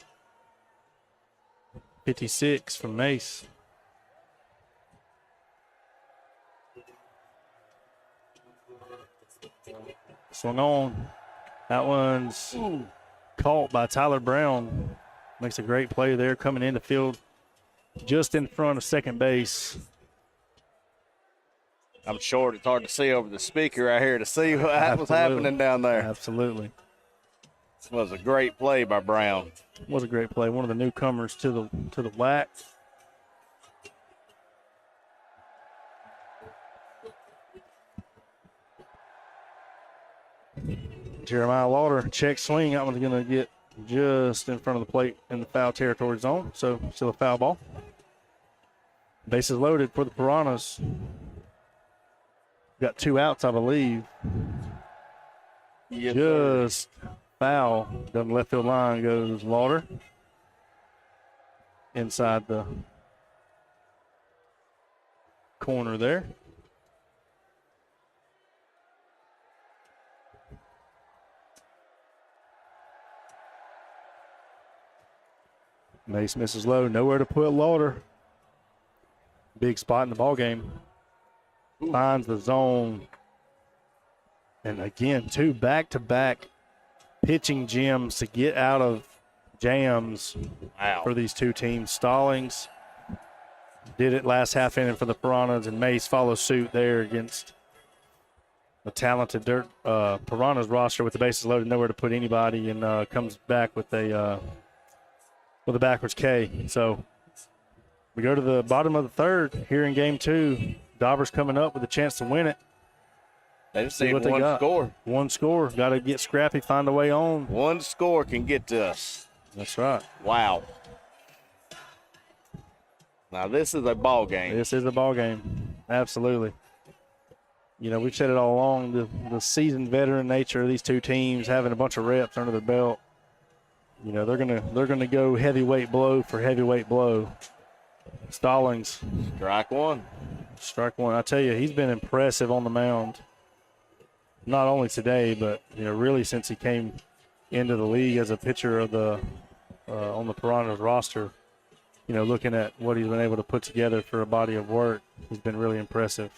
56 from Mace. Swung on. That one's caught by Tyler Brown. Makes a great play there, coming in the field just in front of second base. I'm short. It's hard to see over the speaker right here to see what was happening down there. Absolutely. This was a great play by Brown. Was a great play. One of the newcomers to the WAC. Jeremiah Lauder, check swing. That one's going to get just in front of the plate in the foul territory zone. So still a foul ball. Bases loaded for the Piranhas. Got 2 outs, I believe. Yes, just foul down the left field line goes Lauder. Inside the corner there. Mace misses low, nowhere to put Lauder. Big spot in the ball game. Finds the zone. And again, 2 back-to-back pitching gems to get out of jams for these 2 teams. Stallings did it last half inning for the Piranhas, and Mace follows suit there against the talented Piranhas roster with the bases loaded, nowhere to put anybody, and comes back with a backwards K. So we go to the bottom of the third here in game 2. Dobbers coming up with a chance to win it. They just need one score. One score. Got to get scrappy, find a way on. One score can get to us. That's right. Wow. Now this is a ball game. This is a ball game. Absolutely. You know, we've said it all along, the seasoned veteran nature of these 2 teams, having a bunch of reps under their belt. You know, they're gonna go heavyweight blow for heavyweight blow. Stallings. Strike one. I tell you, he's been impressive on the mound. Not only today, but you know, really since he came into the league as a pitcher of the on the Piranhas roster. You know, looking at what he's been able to put together for a body of work, he's been really impressive.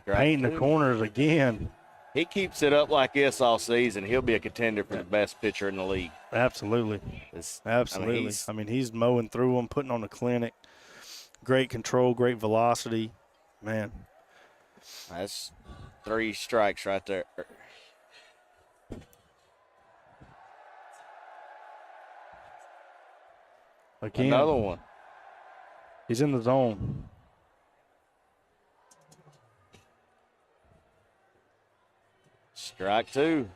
Painting the corners again. He keeps it up like this all season, he'll be a contender for the best pitcher in the league. Absolutely. Absolutely. I mean, he's mowing through them, putting on the clinic. Great control, great velocity. Man. That's 3 strikes right there. Again. Another one. He's in the zone. Strike 2.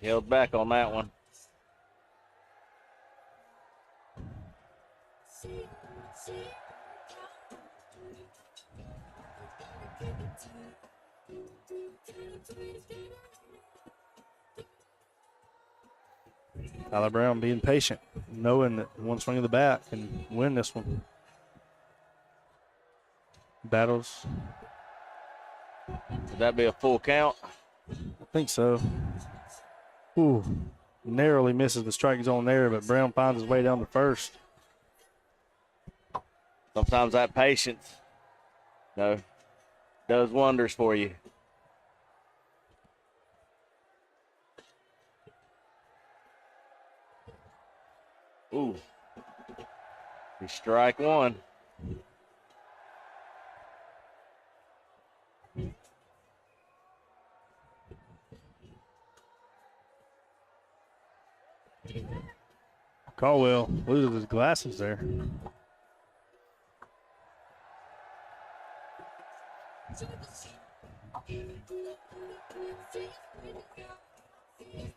Held back on that one. Tyler Brown being patient, knowing that one swing of the bat can win this one. Battles. Would that be a full count? I think so. Ooh, narrowly misses the strike zone there, but Brown finds his way down to first. Sometimes that patience, does wonders for you. Ooh. He strike 1. Caldwell loses his glasses there.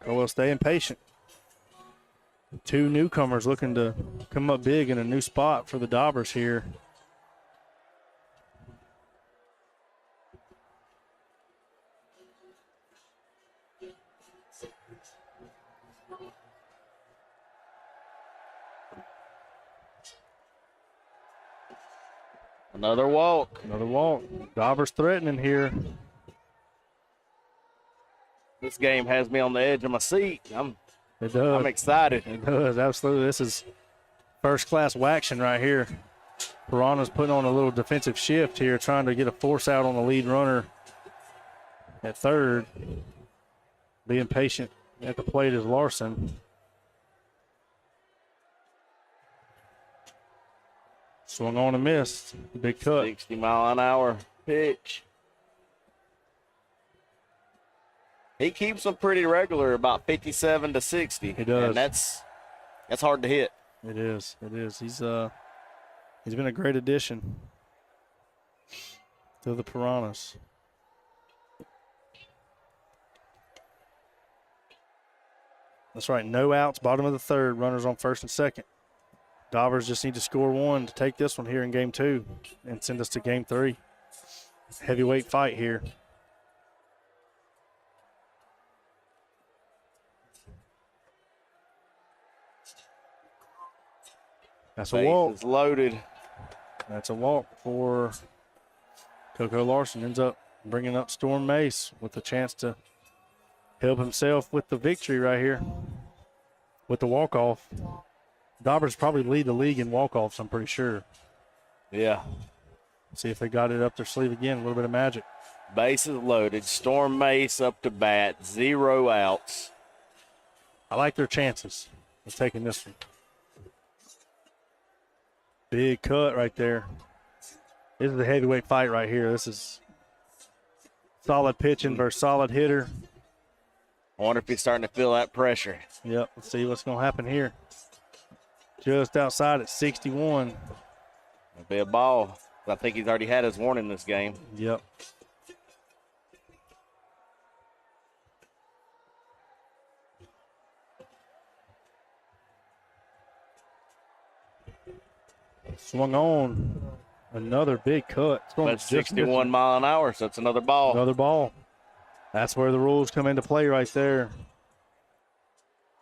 Caldwell staying patient. 2 newcomers looking to come up big in a new spot for the Dobbers here. Another walk. Another walk. Dobbers threatening here. This game has me on the edge of my seat. It does. I'm excited. It does, absolutely. This is first-class WACtion right here. Piranhas putting on a little defensive shift here, trying to get a force out on the lead runner at third. Being patient at the plate is Larson. Swung on and missed. Big cut. 60-mile-an-hour pitch. He keeps them pretty regular, about 57 to 60. He does. And that's hard to hit. It is. It is. He's been a great addition to the Piranhas. That's right. No outs. Bottom of the third. Runners on first and second. Dobbers just need to score one to take this one here in game 2 and send us to game 3. Heavyweight fight here. That's a walk. Base is loaded. That's a walk for Coco Larson. Ends up bringing up Storm Mace with a chance to help himself with the victory right here with the walk-off. Dobbers probably lead the league in walk-offs, I'm pretty sure. Yeah. See if they got it up their sleeve again. A little bit of magic. Base is loaded. Storm Mace up to bat. 0 outs. I like their chances of taking this one. Big cut right there. This is a heavyweight fight right here. This is solid pitching versus solid hitter. I wonder if he's starting to feel that pressure. Yep, let's see what's going to happen here. Just outside at 61. It'll be a ball. I think he's already had his warning this game. Yep. Swung on. Another big cut. That's 61 mile an hour, so it's another ball. Another ball. That's where the rules come into play right there.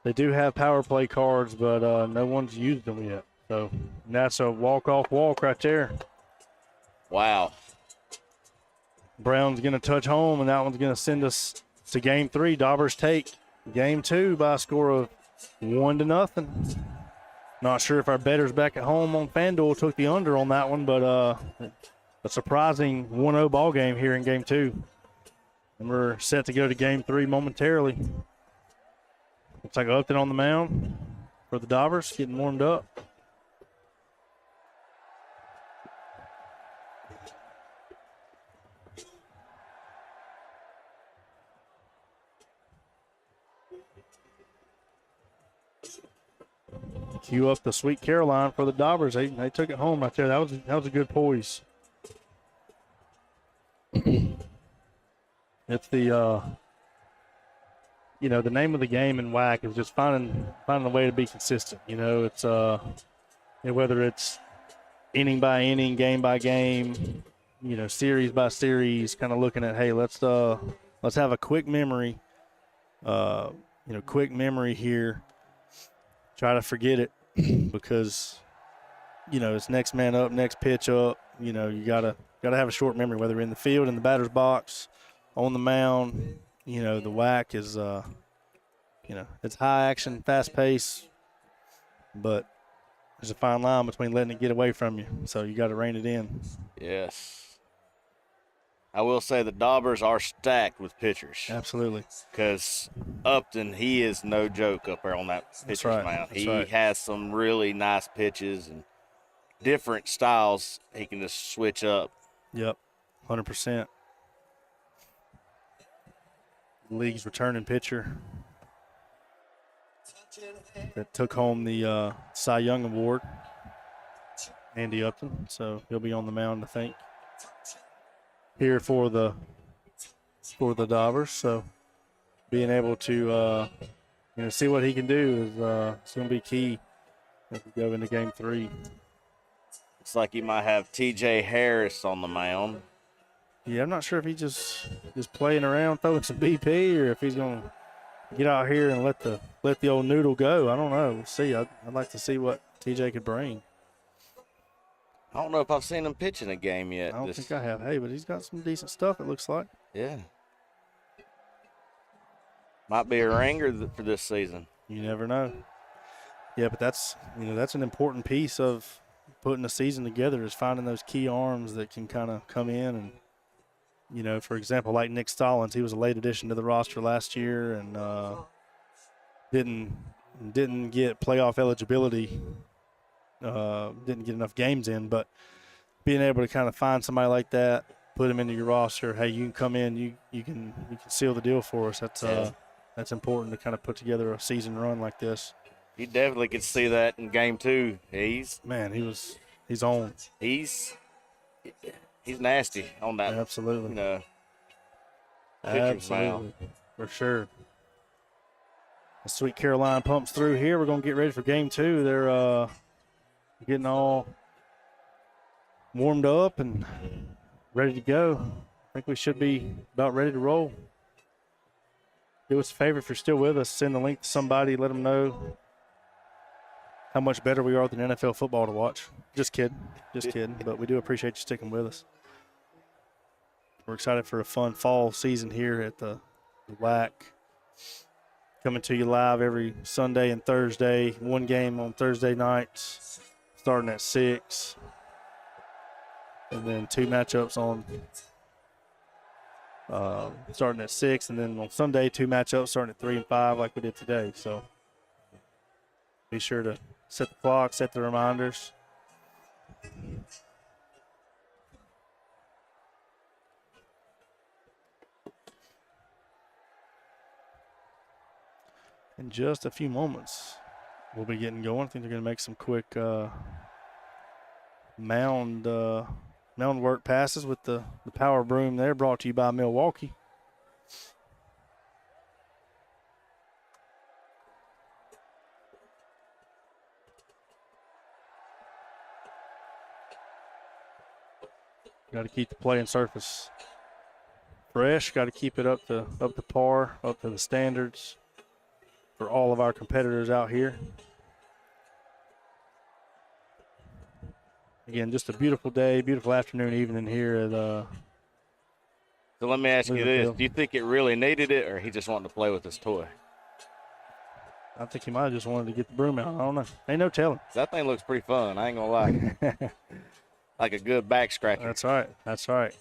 They do have power play cards, but no one's used them yet. So that's a walk-off walk right there. Wow. Brown's going to touch home, and that one's going to send us to game 3. Dobbers take game 2 by a score of 1-0. Not sure if our bettors back at home on FanDuel took the under on that one, but a surprising 1-0 ball game here in game 2. And we're set to go to game 3 momentarily. Looks like Upton on the mound for the Dobbers, getting warmed up. Cue up the Sweet Caroline for the Dobbers. They took it home right there. That was a good poise. It's the the name of the game in WAC is just finding a way to be consistent. It's whether it's inning by inning, game by game, series by series, kind of looking at, hey, let's have a quick memory, here. Try to forget it because, it's next man up, next pitch up. You gotta have a short memory, whether in the field, in the batter's box, on the mound. The WAC is, it's high action, fast pace, but there's a fine line between letting it get away from you. So you got to rein it in. Yes. I will say the Dobbers are stacked with pitchers. Absolutely. Because Upton, he is no joke up there on that pitcher's mound. He has some really nice pitches and different styles he can just switch up. Yep, 100%. League's returning pitcher that took home the Cy Young Award, Andy Upton. So he'll be on the mound, I think, here for the Dobbers. So being able to see what he can do is it's going to be key as we go into game 3. Looks like he might have T.J. Harris on the mound. Yeah, I'm not sure if he's just playing around, throwing some BP, or if he's going to get out here and let the old noodle go. I don't know. We'll see. I'd like to see what TJ could bring. I don't know if I've seen him pitch in a game yet. I don't think I have. Hey, but he's got some decent stuff, it looks like. Yeah. Might be a ringer for this season. You never know. Yeah, but that's an important piece of putting the season together is finding those key arms that can kind of come in and, you know, for example, like Nick Stallings, he was a late addition to the roster last year and didn't get playoff eligibility, didn't get enough games in, but being able to kind of find somebody like that, put him into your roster, hey, you can come in, you can seal the deal for us. That's important to kind of put together a season run like this. You definitely could see that in game 2. He's on. He's nasty on that. Absolutely. You know, absolutely, for sure. The Sweet Caroline pumps through here. We're going to get ready for game 2. They're getting all warmed up and ready to go. I think we should be about ready to roll. Do us a favor if you're still with us, send the link to somebody, let them know how much better we are than NFL football to watch. Just kidding, but we do appreciate you sticking with us. We're excited for a fun fall season here at the WAC. Coming to you live every Sunday and Thursday. One game on Thursday nights, starting at 6. And then 2 matchups on starting at 6. And then on Sunday, 2 matchups starting at 3 and 5 like we did today. So be sure to set the clock, set the reminders. In just a few moments, we'll be getting going. I think they're going to make some quick mound work passes with the power broom there, brought to you by Milwaukee. Got to keep the playing surface fresh. Got to keep it up to par, up to the standards for all of our competitors out here. Again, just a beautiful day, beautiful afternoon, evening here at So let me ask you this. Do you think it really needed it, or he just wanted to play with his toy? I think he might have just wanted to get the broom out. I don't know. Ain't no telling. That thing looks pretty fun. I ain't going to lie. Like a good back scratcher. That's right. That's right.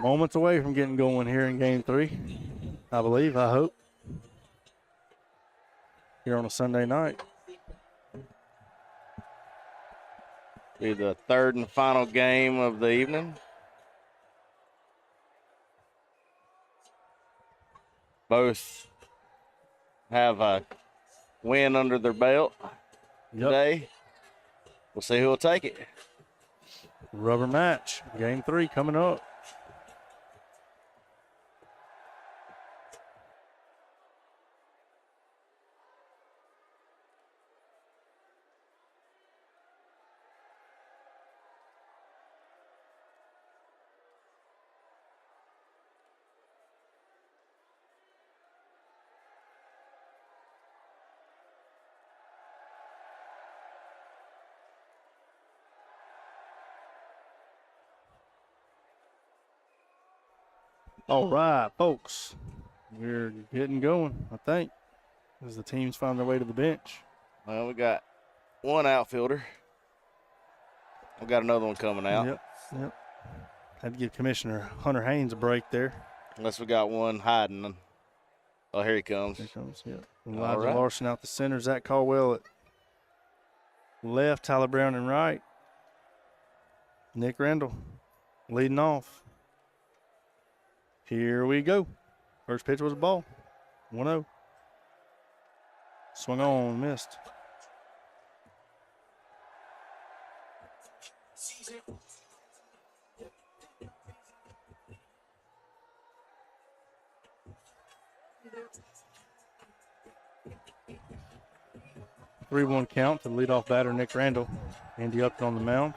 Moments away from getting going here in game 3, I believe, I hope, here on a Sunday night. Be the 3rd and final game of the evening. Both have a win under their belt today. We'll see who will take it. Rubber match, game 3 coming up. All right, folks, we're getting going, I think, as the teams find their way to the bench. Well, we got one outfielder. We got another one coming out. Yep. Had to give Commissioner Hunter Haynes a break there. Unless we got one hiding. Oh, here he comes. Here he comes, yeah. Elijah Larson out the center. Zach Caldwell at left. Tyler Brown in right. Nick Randall leading off. Here we go. First pitch was a ball. 1-0. Swung on, missed. Three-one count to the leadoff batter, Nick Randall. Andy Upton on the mound.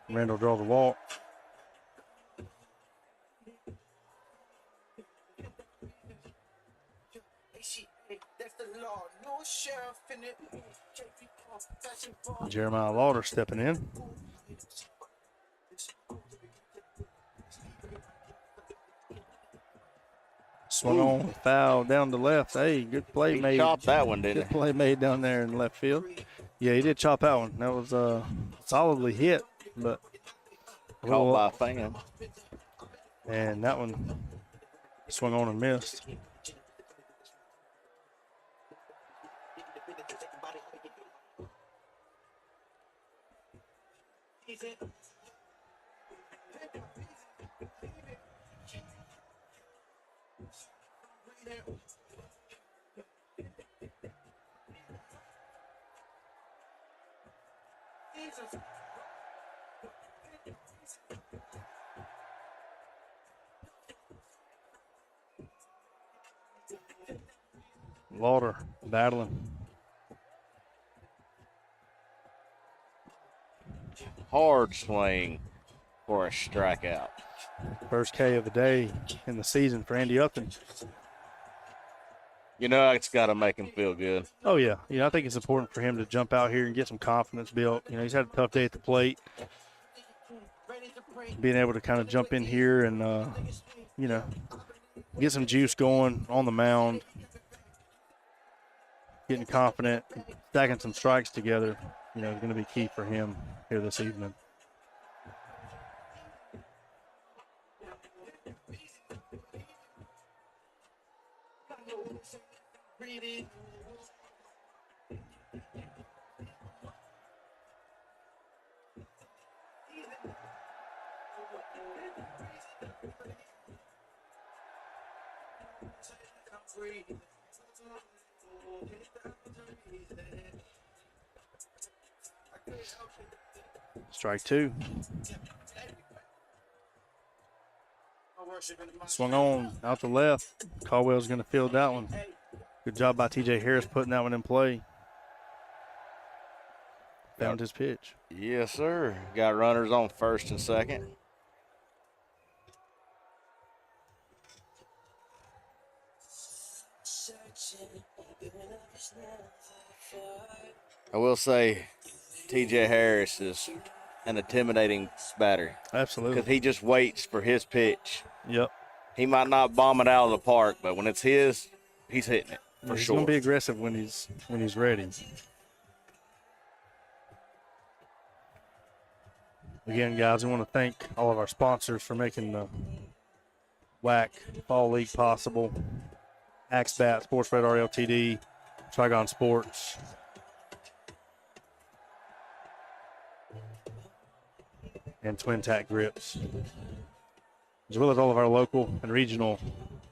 Randall draws a walk. Jeremiah Lauder stepping in. Swung on, foul down the left. Hey, good play made. He chopped that one, didn't Good he? play made down there in left field. Yeah, he did chop that one. That was solidly hit, but Caught by a fan. And that one swung on and missed. Lauder battling. Hard swing for a strikeout. First K of the day in the season for Andy Upton. You know, it's got to make him feel good. Oh, yeah. I think it's important for him to jump out here and get some confidence built. He's had a tough day at the plate. Being able to kind of jump in here and, get some juice going on the mound. Getting confident, stacking some strikes together, is going to be key for him here this evening. Strike two. Swung on out the left. Caldwell's going to field that one. Good job by TJ Harris putting that one in play. Found his pitch. Yes, sir. Got runners on first and second. I will say TJ Harris is an intimidating batter. Absolutely. Because he just waits for his pitch. Yep. He might not bomb it out of the park, but when it's his, he's hitting it for He's sure. going to be aggressive when he's ready. Again, guys, we want to thank all of our sponsors for making the WAC Fall League possible. Axbat, Sports Radar LTD, Trigon Sports. And Twin Tack Grips. As well as all of our local and regional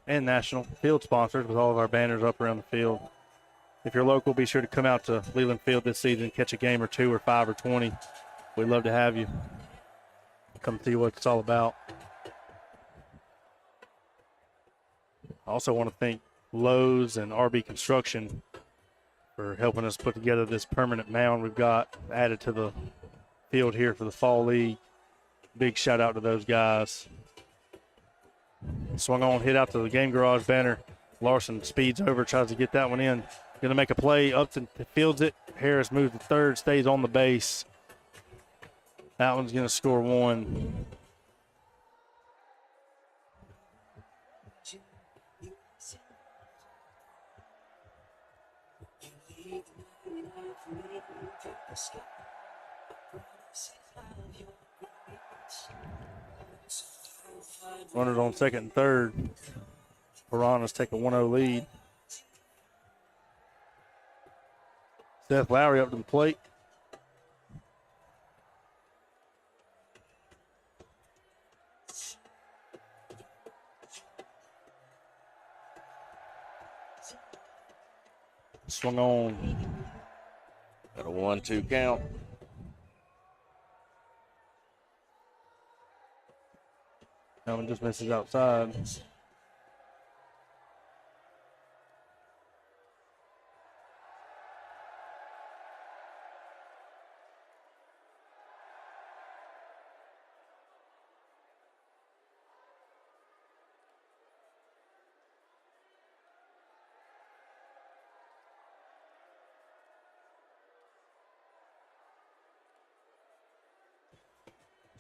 and national field sponsors with all of our banners up around the field. If you're local, be sure to come out to Leland Field this season, catch a game or 2 or 5 or 20. We'd love to have you. Come see what it's all about. I also want to thank Lowe's and RB Construction for helping us put together this permanent mound we've got added to the field here for the Fall League. Big shout out to those guys. Swung on, hit out to the Game Garage banner. Larson speeds over, tries to get that one in. Going to make a play. Upton fields it. Harris moves to third, stays on the base. That one's going to score one. Runners on second and third. Piranhas take a 1-0 lead. Seth Lowry up to the plate. Swung on. Got a 1-2 count. That one just misses outside.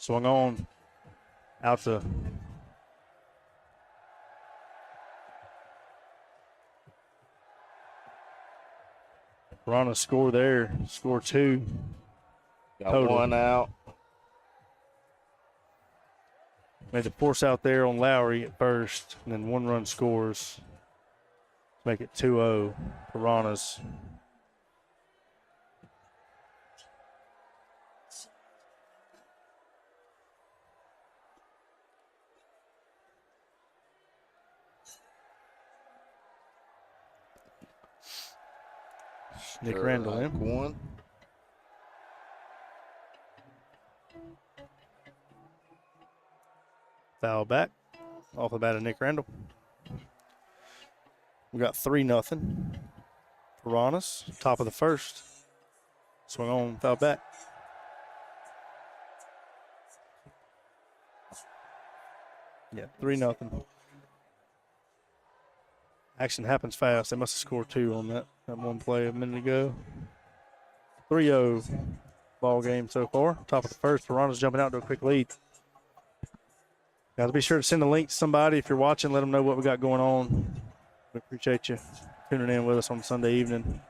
Swung on. Out to Piranhas score there. Score 2. Got Total. 1 out. Made the force out there on Lowry at first, and then 1 run scores. Make it 2-0 Piranhas. Nick Randall in. 1. Foul back. Off the bat of Nick Randall. We got 3-0. Piranhas, top of the first. Swung on, foul back. Yeah, 3-0. Action happens fast. They must have scored 2 on that one play a minute ago. 3-0 ball game so far. Top of the first. Piranhas jumping out to a quick lead. Guys, be sure to send a link to somebody if you're watching. Let them know what we got going on. We appreciate you tuning in with us on Sunday evening.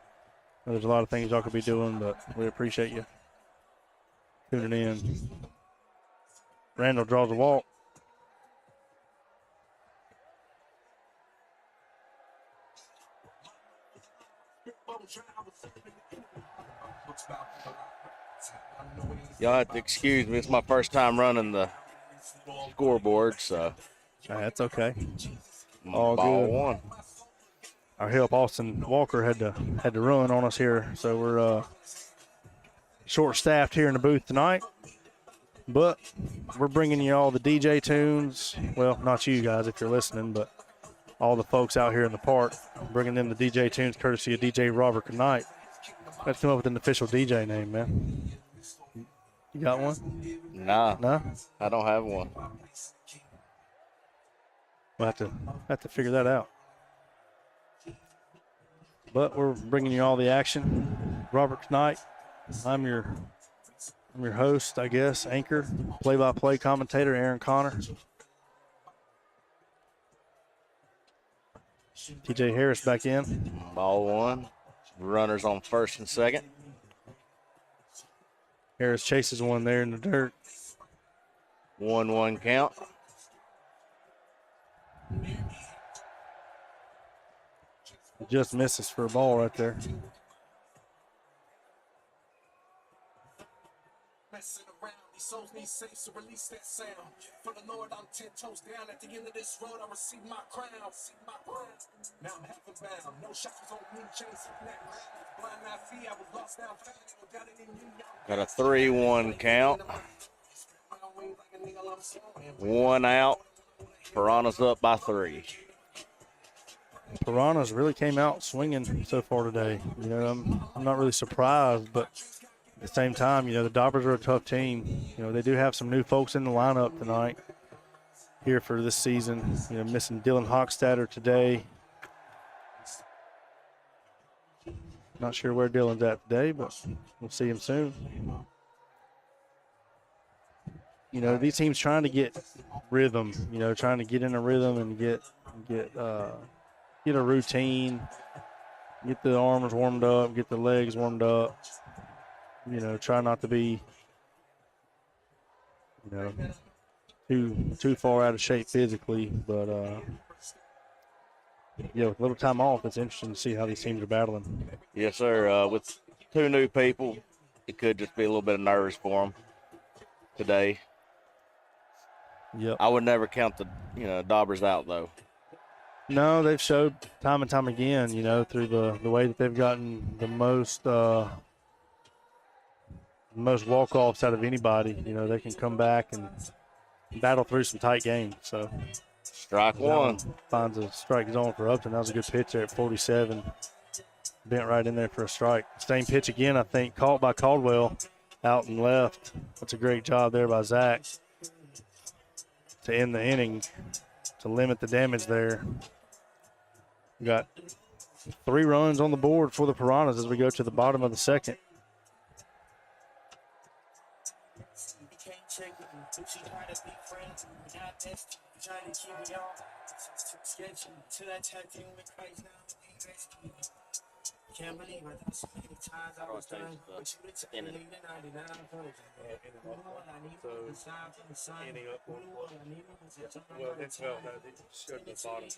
There's a lot of things y'all could be doing, but we appreciate you tuning in. Randall draws a walk. Y'all have to excuse me. It's my first time running the scoreboard, so. That's okay. All ball good. 1. Our help, Austin Walker, had to run on us here, so we're short-staffed here in the booth tonight. But we're bringing you all the DJ tunes. Well, not you guys if you're listening, but all the folks out here in the park, bringing them the DJ tunes courtesy of DJ Robert Knight. Let's come up with an official DJ name, man. You got one? Nah, No? I don't have one. We'll have to figure that out. But we're bringing you all the action. Robert Knight, I'm your host, I guess, anchor, play-by-play commentator, Aaron Connor. TJ Harris back in. Ball 1. Runners on first and second. Harris chases one there in the dirt. 1-1 count. Just misses for a ball right there. Messing around, these souls need safe, so release that sound. For the Lord, I'm 10 toes down. At the end of this road, I receive my crown. Now I'm heaven bound. No shots was on me, chasing that ground. Blind my feet, I was lost down. Got it in you. Got a 3-1 count. 1 out. Piranhas up by 3. Piranhas really came out swinging so far today. You know, I'm not really surprised, but at the same time, you know, the Dobbers are a tough team. You know, they do have some new folks in the lineup tonight here for this season. You know, missing Dylan Hochstadter today. Not sure where Dylan's at today, but we'll see him soon. You know, these teams trying to get rhythm, you know, trying to get in a rhythm and get a routine, get the arms warmed up, get the legs warmed up. You know, try not to be, you know, too far out of shape physically. But, yeah, with a little time off, it's interesting to see how these teams are battling. Yes, sir. With 2 new people, it could just be a little bit of nerves for them today. Yep. I would never count the, Dobbers out, though. No, they've showed time and time again, you know, through the way that they've gotten the most walk-offs out of anybody. You know, they can come back and battle through some tight games. So Strike 1. Finds a strike zone for Upton. That was a good pitch there at 47. Bent right in there for a strike. Same pitch again, I think, caught by Caldwell out and left. That's a great job there by Zach to end the inning, to limit the damage there. We got 3 runs on the board for the Piranhas as we go to the bottom of the second. She try to be friends, but not bestie. Try to keep me on. It's too sketchy. Till I tapped in with Christ, now we rescue. Can't believe I thought so many times I was done. But you would tell me the 99 version. Who knew all I needed was a sign from the sun? Who knew all I needed was a time? Well, it's well, no, it showed the bottom.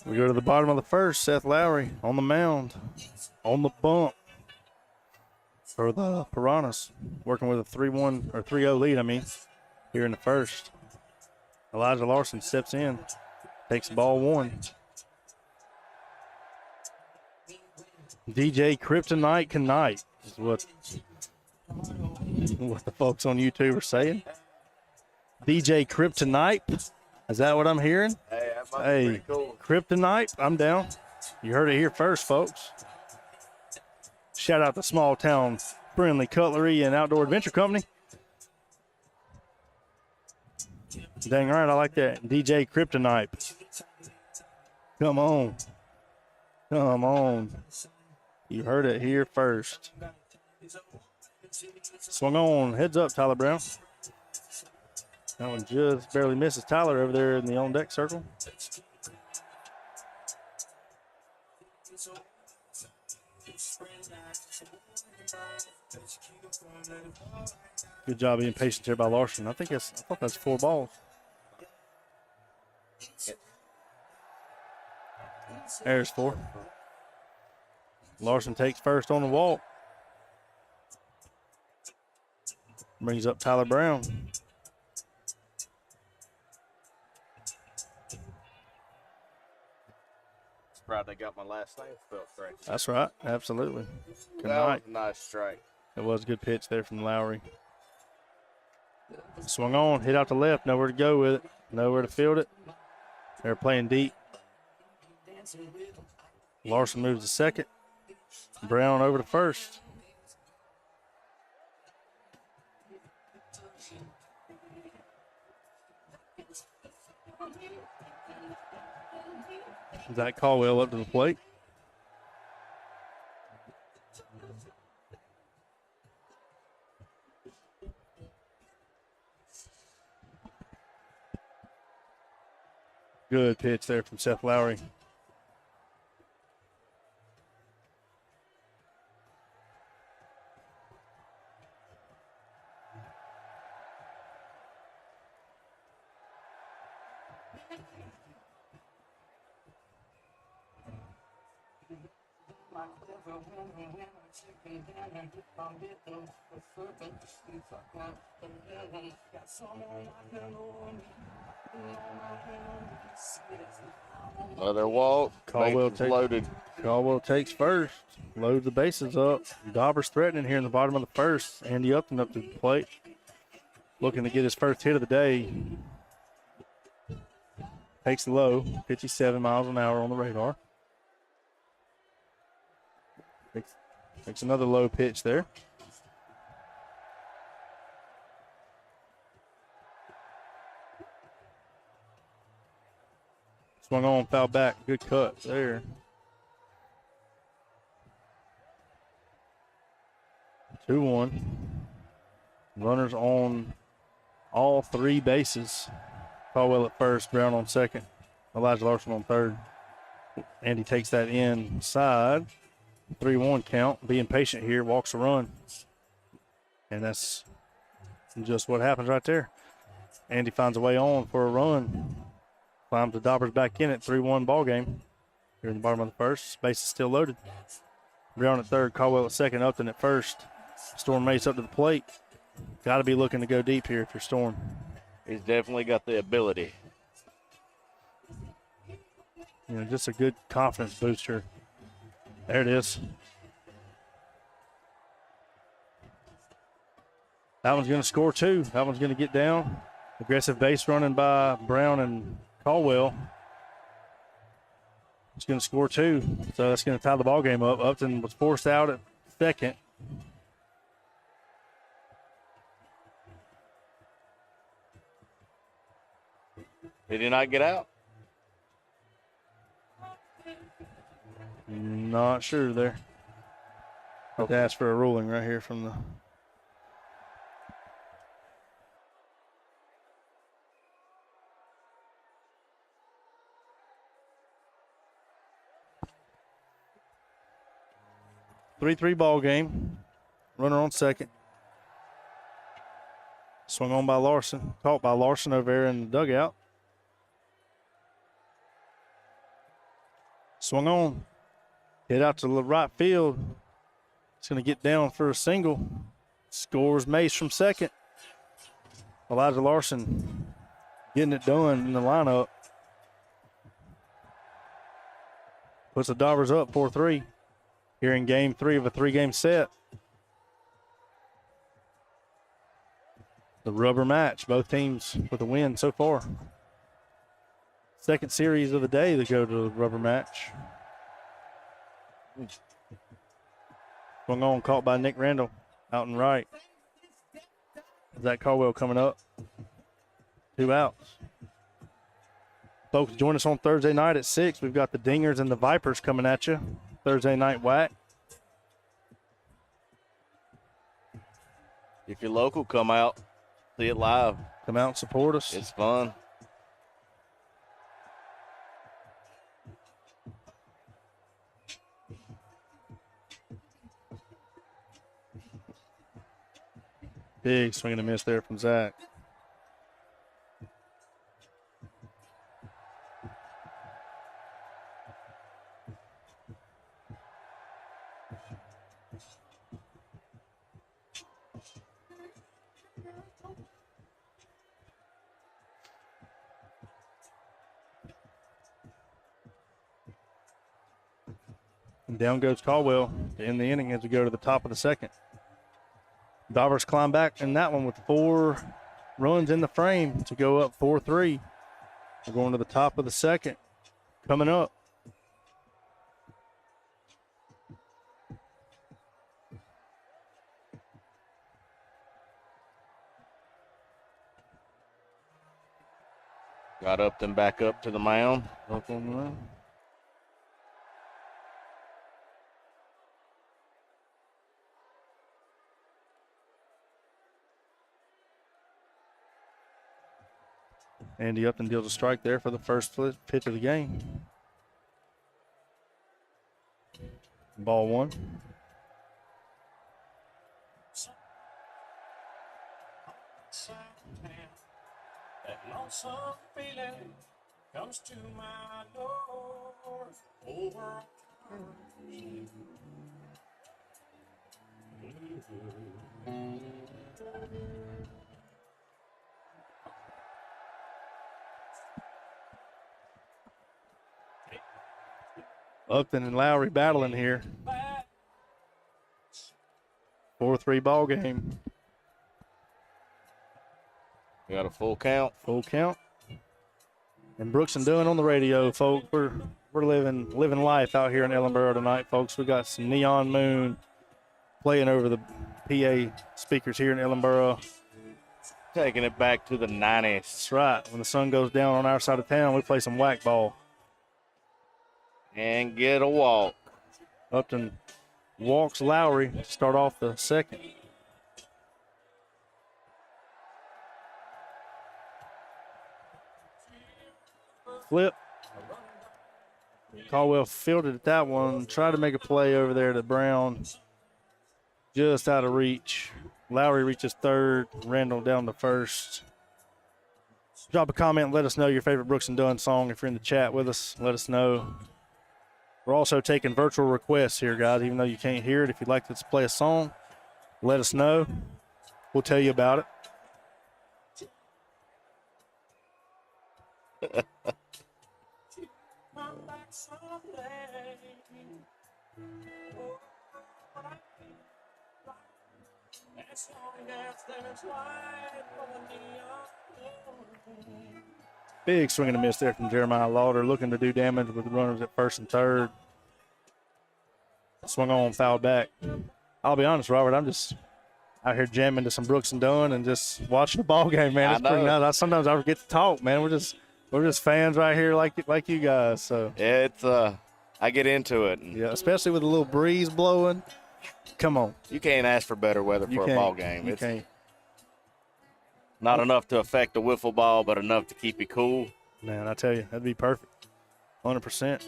We go to the bottom of the first. Seth Lowry on the mound, on the bump for the Piranhas, working with a 3-1 or 3-0 lead. I mean, here in the first. Elijah Larson steps in, takes ball one. DJ Kryptonite Knight is what the folks on YouTube are saying. DJ Kryptonite, is that what I'm hearing? Hey, cool. Kryptonite, I'm down. You heard it here first, folks. Shout out to Small Town Friendly Cutlery and Outdoor Adventure Company. Dang right, I like that. DJ Kryptonite. Come on. Come on. You heard it here first. Swung on. Heads up, Tyler Brown. That one just barely misses Tyler over there in the on-deck circle. Good job being patient there by Larson. I thought that's 4 balls. There's 4. Larson takes first on the walk. Brings up Tyler Brown. Surprised they got my last name spelled correct. That's right. Absolutely. Good That was night. a nice strike. It was a good pitch there from Lowry. Swung on, hit out to left, nowhere to go with it, nowhere to field it. They're playing deep. Larson moves to second. Brown over to first. Zach Caldwell up to the plate. Good pitch there from Seth Lowry. Another walk. Caldwell Loaded. takes first. Loads the bases up. Dobbers threatening here in the bottom of the first. Andy Upton up to the plate. Looking to get his first hit of the day. Takes the low. 57 miles an hour on the radar. Takes another low pitch there. Swung on, foul back. Good cut there. Two one. Runners on all 3 bases. Caldwell at first, Brown on second. Elijah Larson on third. Andy takes that inside. 3-1 count. Being patient here, walks a run. And that's just what happens right there. Andy finds a way on for a run. Climbs the Dobbers back in at 3-1 ball game. Here in the bottom of the first. Base is still loaded. Brown at third, Caldwell at second, Upton at first. Storm Mace up to the plate. Got to be looking to go deep here if you're Storm. He's definitely got the ability. You know, just a good confidence booster. There it is. That one's going to score 2. That one's going to get down. Aggressive base running by Brown and Caldwell. It's going to score 2. So that's going to tie the ball game up. Upton was forced out at second. Did he not get out? Not sure there. Have to ask for a ruling right here from the. Three ball game. Runner on second. Swung on by Larson. Caught by Larson over there in the dugout. Swung on. Hit out to the right field. It's going to get down for a single. Scores Mace from second. Elijah Larson getting it done in the lineup. Puts the Dobbers up 4-3 here in game 3 of a 3-game set. The rubber match, both teams with a win so far. Second series of the day to go to the rubber match. Swung on, caught by Nick Randall out and right. Zach Caldwell coming up. 2 outs. Folks, join us on Thursday night at 6. We've got the Dingers and the Vipers coming at you. Thursday night WAC. If you're local, come out, see it live. Come out and support us. It's fun. Big swing and a miss there from Zach. And down goes Caldwell to end the inning as we go to the top of the second. Dobbers climb back in that one with 4 runs in the frame to go up 4-3. We're going to the top of the second. Coming up. Got up, then back up to the mound. Up on the mound. Andy Upton deals a strike there for the first pitch of the game. Ball 1. That lonesome feeling comes to my door over. Upton and Lowry battling here. 4-3 ball game. We got a full count. Full count. And Brooks and Dunn on the radio, folks. We're living life out here in Ellenboro tonight, folks. We got some Neon Moon playing over the PA speakers here in Ellenboro. Taking it back to the 90s. That's right. When the sun goes down on our side of town, we play some whack ball. And get a walk. Upton walks Lowry to start off the second. Flip. Caldwell fielded at that one. Tried to make a play over there to Brown. Just out of reach. Lowry reaches third. Randall down to first. Drop a comment and let us know your favorite Brooks and Dunn song. If you're in the chat with us, let us know. We're also taking virtual requests here, guys, even though you can't hear it. If you'd like us to play a song, let us know. We'll tell you about it. Big swing and a miss there from Jeremiah Lauder, looking to do damage with runners at first and third. Swung on, fouled back. I'll be honest, Robert, I'm just out here jamming to some Brooks and Dunn and just watching the ball game, man. It's pretty nice. Sometimes I forget to talk, man. We're We're just fans right here like you guys. So It's I get into it. And yeah, especially with a little breeze blowing. Come on. you can't ask for better weather You for a can't. ball game. You It's can't. not enough to affect the wiffle ball, but enough to keep you cool. Man, I tell you, that'd be perfect. 100%.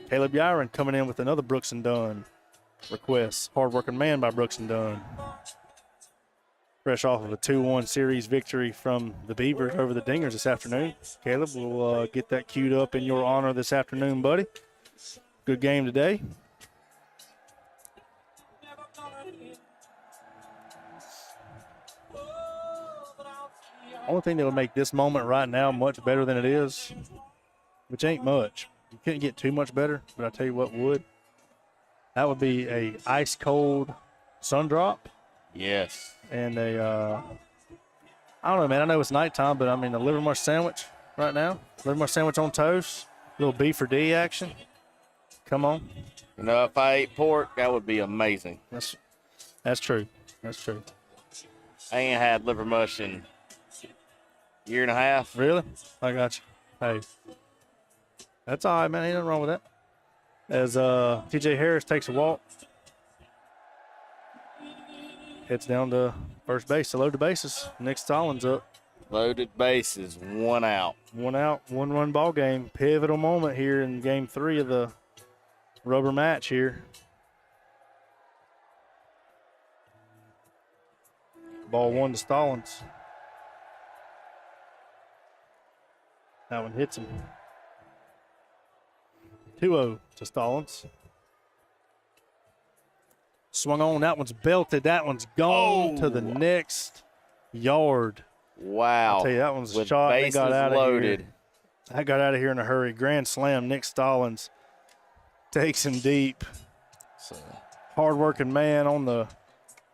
Caleb Yiren coming in with another Brooks and Dunn request. Hard-working man by Brooks and Dunn. Fresh off of a 2-1 series victory from the Beavers over the Dingers this afternoon. Caleb, we'll get that queued up in your honor this afternoon, buddy. Good game today. Only thing that would make this moment right now much better than it is, which ain't much. You couldn't get too much better, but I tell you what would. That would be a ice cold sun drop. Yes. And I don't know, man. I know it's nighttime, but I mean, a livermore sandwich right now. Livermore sandwich on toast. Little B for D action. Come on. You know, if I ate pork, that would be amazing. That's true. That's true. I ain't had liver mush in a year and a half. Really? I got you. Hey. That's all right, man. Ain't nothing wrong with that. As TJ Harris takes a walk. Heads down to first base to load the bases. Nick Stallings up. Loaded bases, 1 out. 1 out, 1-run ball game. Pivotal moment here in game 3 of the rubber match here. Ball 1 to Stallings. That one hits him. 2-0 to Stallings. Swung on. That one's belted. That one's gone to the next yard. Wow. I'll tell you, that one's a With shot. They bases got out of loaded. here. I got out of here in a hurry. Grand slam. Nick Stallings takes him deep. So, Hard-working man on the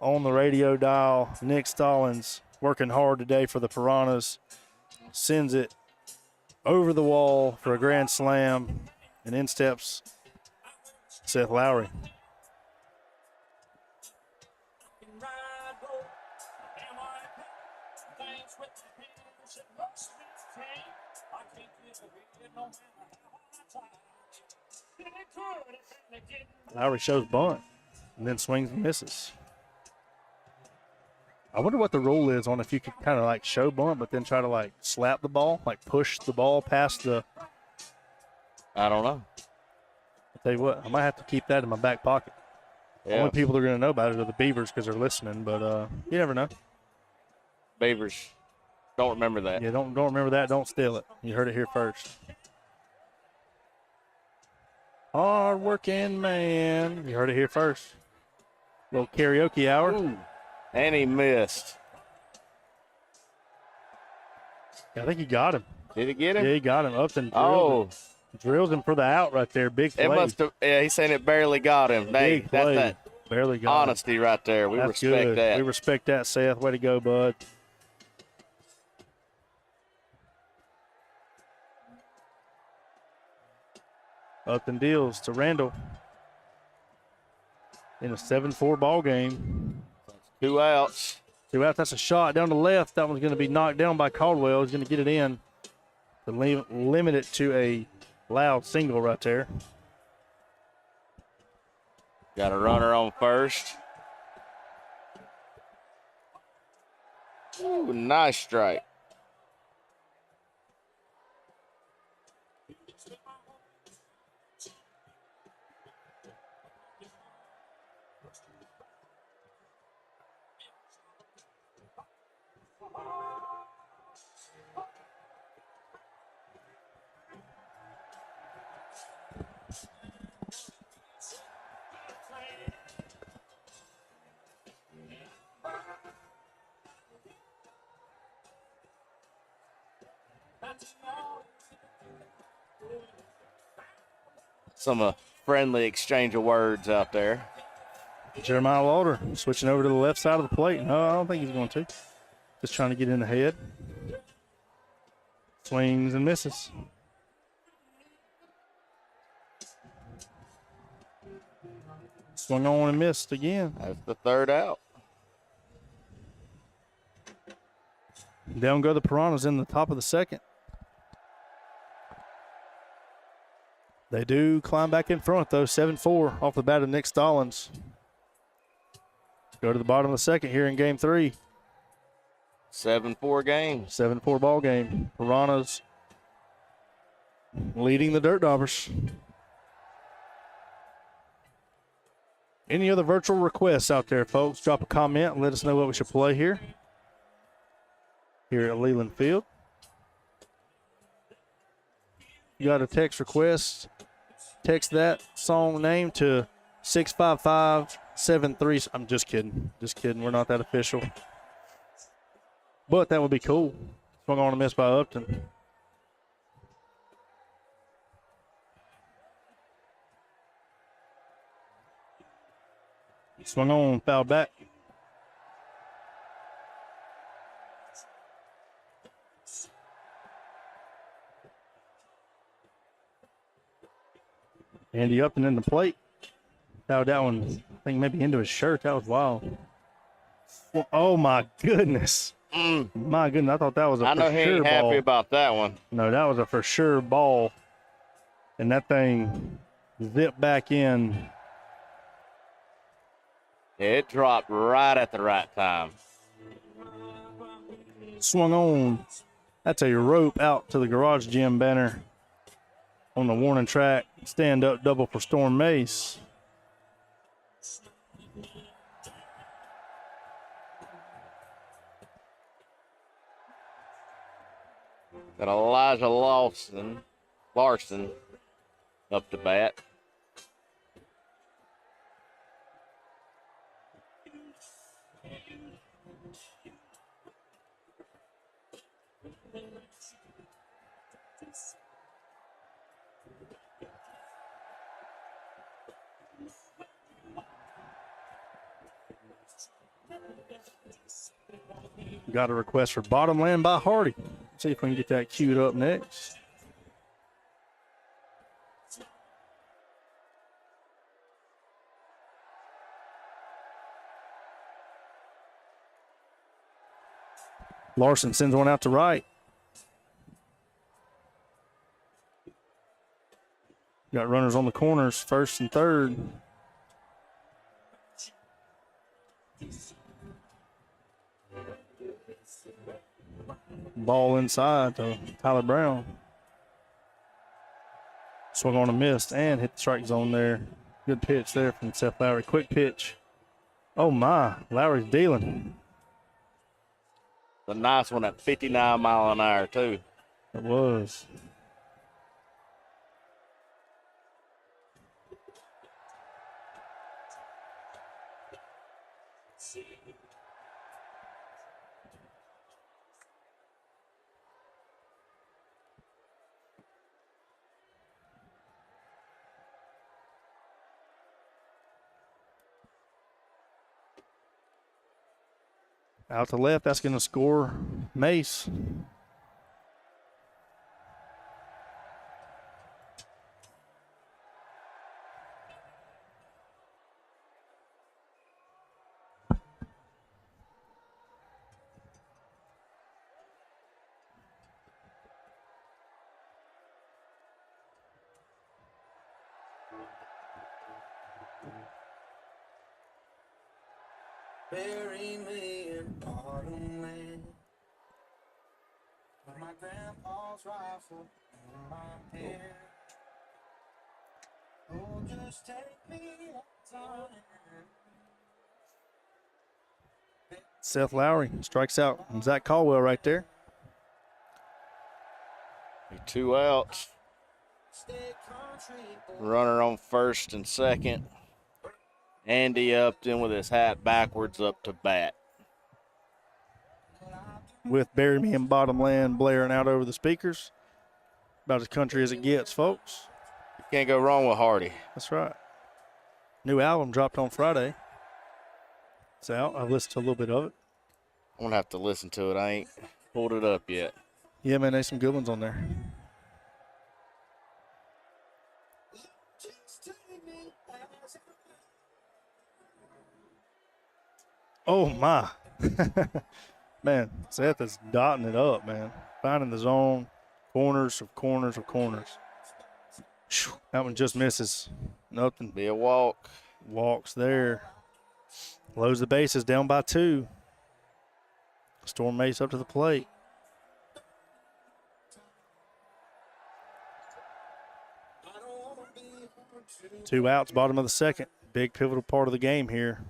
radio dial. Nick Stallings working hard today for the Piranhas. Sends it over the wall for a grand slam. And in steps Seth Lowry. Lowry shows bunt and then swings and misses. I wonder what the rule is on if you could kind of like show bunt, but then try to like slap the ball, like push the ball past the. I don't know. I'll tell you what, I might have to keep that in my back pocket. Yeah. Only people that are going to know about it are the Beavers because they're listening, but you never know. Beavers, don't remember that. Yeah, don't remember that. Don't steal it. You heard it here first. Hard-working man. You heard it here first. Little karaoke hour. Ooh. And he missed. I think he got him. Did he get him? Yeah, he got him. Upton drills him for the out right there. Big play. It must have. Yeah, he's saying it barely got him. Hey, Big that's play. that Barely got honesty right there. We him. That's respect good. that. We respect that, Seth. Way to go, bud. Upton deals to Randall in a 7-4 ball game. 2 outs. 2 outs. That's a shot down the left. That one's going to be knocked down by Caldwell. He's going to get it in to limit it to a loud single right there. Got a runner on first. Ooh, nice strike. Some friendly exchange of words out there. Jeremiah Lauder switching over to the left side of the plate. No, I don't think he's going to. Just trying to get in the head. Swings and misses. Swung on and missed again. That's the 3rd out. Down go the Piranhas in the top of the 2nd. They do climb back in front, though. 7-4 off the bat of Nick Stallings. Go to the bottom of the second here in game 3. 7-4 game. 7-4 ball game. Piranhas leading the Dirtdobbers. Any other virtual requests out there, folks? Drop a comment and let us know what we should play here at Leland Field. You got a text request, text that song name to 65573. I'm just kidding. Just kidding. We're not that official. But that would be cool. Swung on a miss by Upton. Swung on, fouled back. Andy Upton in the plate. Fouled that one, I think maybe into his shirt. That was wild. Oh, my goodness. My goodness, I thought that was a for sure ball. I know he ain't happy about that one. No, that was a for sure ball. And that thing zipped back in. It dropped right at the right time. Swung on. That's a rope out to the garage gym banner on the warning track. Stand up double for Storm Mace. Got Elijah Larson up to bat. Got a request for Bottom Land by Hardy. See if we can get that queued up next. Larson sends one out to right. Got runners on the corners, first and third. Ball inside to Tyler Brown. Swung on a miss and hit the strike zone there. Good pitch there from Seth Lowry. Quick pitch. Oh, my. Lowry's dealing. A nice one at 59 mile an hour, too. It was. Out to left, that's going to score Mace. Bury me in bottom land with my grandpa's rifle in my hand. Oh, just take me outside. Seth Lowry strikes out Zach Caldwell right there. 2 outs. Runner on first and second. Andy Upton with his hat backwards up to bat. With Bury Me in Bottom Land blaring out over the speakers. About as country as it gets, folks. You can't go wrong with Hardy. That's right. New album dropped on Friday. It's out. I've listened to a little bit of it. I'm going to have to listen to it. I ain't pulled it up yet. Yeah, man, there's some good ones on there. Oh, my. Man, Seth is dotting it up, man. Finding the zone, corners of corners of corners. That one just misses. Nothing. Be a walk. Walks there. Loads the bases, down by 2. Storm Mace up to the plate. Two outs, bottom of the second. Big pivotal part of the game here.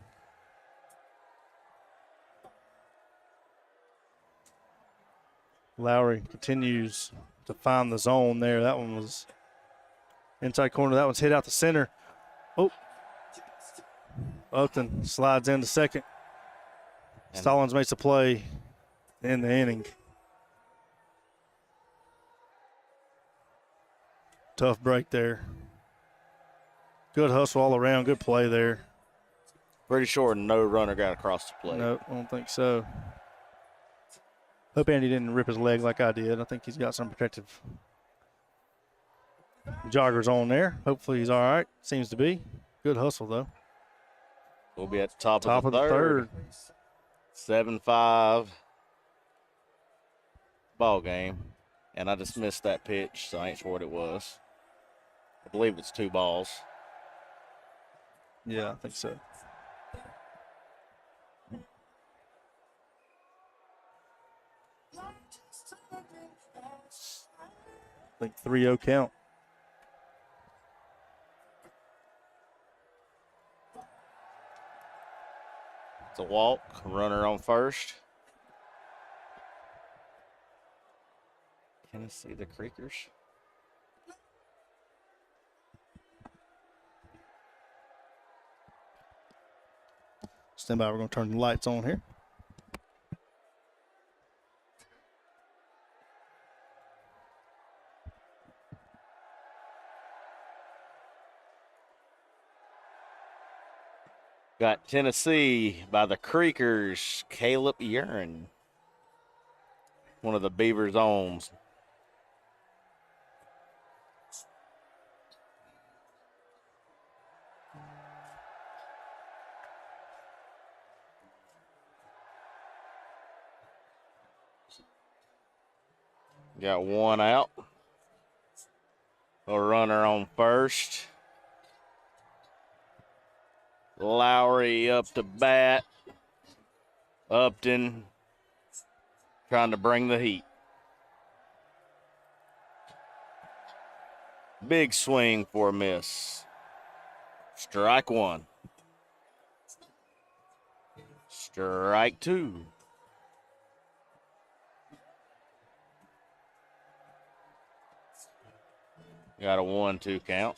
Lowry continues to find the zone there. That one was inside corner. That one's hit out the center. Oh. Upton slides into second. Stallings makes a play in the inning. Tough break there. Good hustle all around. Good play there. Pretty sure no runner got across the plate. No, I don't think so. Hope Andy didn't rip his leg like I did. I think he's got some protective joggers on there. Hopefully he's all right. Seems to be. Good hustle, though. We'll be at the top of the third. 7-5 ball game. And I just missed that pitch, so I ain't sure what it was. I believe it's 2 balls. Yeah, I think so. I think 3-0 count. It's a walk, runner on first. Tennessee, the Creekers. Stand by, we're going to turn the lights on here. Got Tennessee by the Creekers, Caleb Urine. One of the Beavers' owns. Got 1 out. A runner on first. Lowry up to bat. Upton trying to bring the heat. Big swing for a miss. Strike 1. Strike 2. Got a 1-2 count.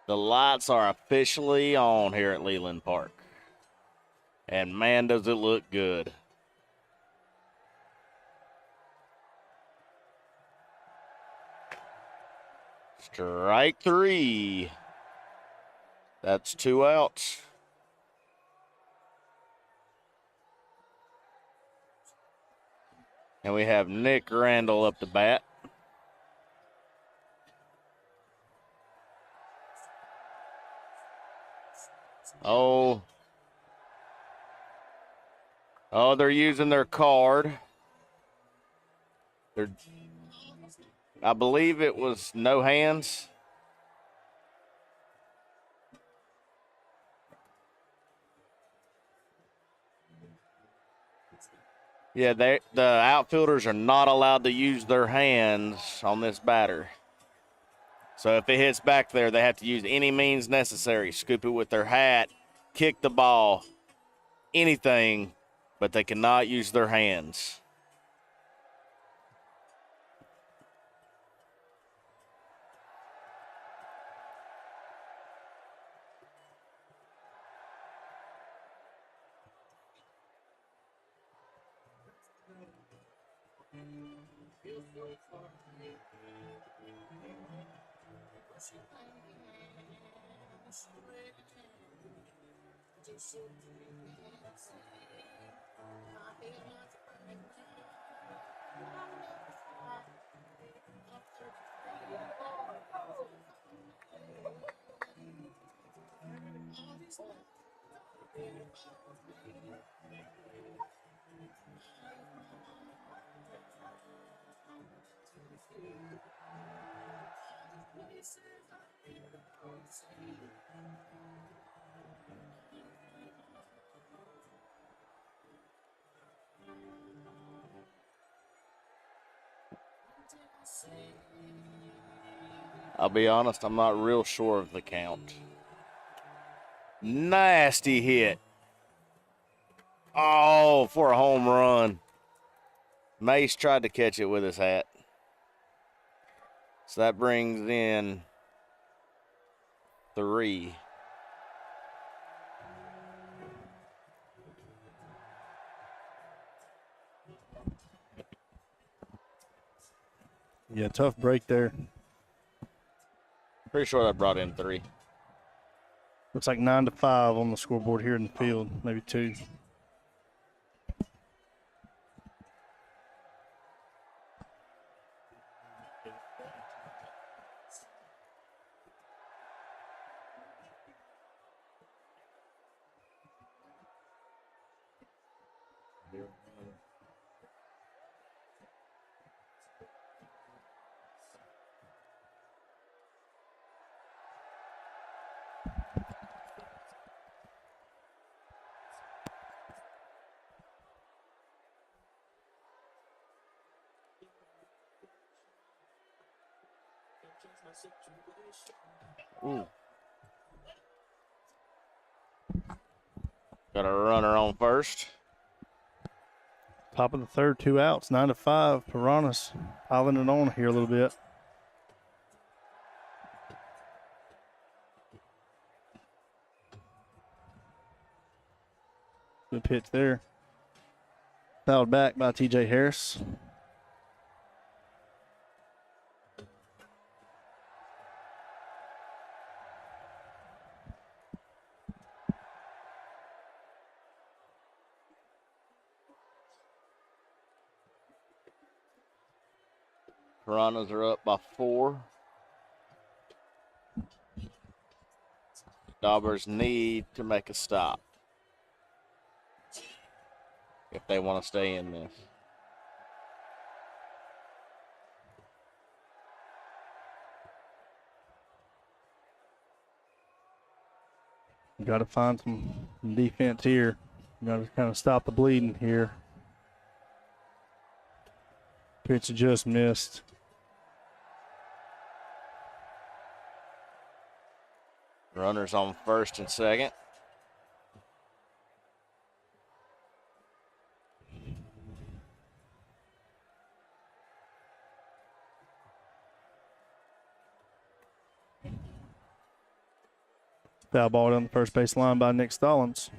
The lights are officially on here at Leland Park. And man, does it look good. Strike 3. That's 2 outs. And we have Nick Randall up to bat. Oh, they're using their card. I believe it was no hands. Yeah, the outfielders are not allowed to use their hands on this batter. So if it hits back there, they have to use any means necessary. Scoop it with their hat, kick the ball, anything, but they cannot use their hands. I'll be honest, I'm not real sure of the count. Nasty hit. Oh, for a home run. Mace tried to catch it with his hat. So that brings in 3. Yeah, tough break there. Pretty sure that brought in 3. Looks like 9-5 on the scoreboard here in the field, maybe 2. Ooh. Got a runner on first. Top of the third, 2 outs, 9-5. Piranhas piling it on here a little bit. Good pitch there. Fouled back by TJ Harris. Piranhas are up by 4. Dobbers need to make a stop if they want to stay in this. Got to find some defense here. Got to kind of stop the bleeding here. Pitch just missed. Runners on first and second. Foul ball down the first base line by Nick Stallings.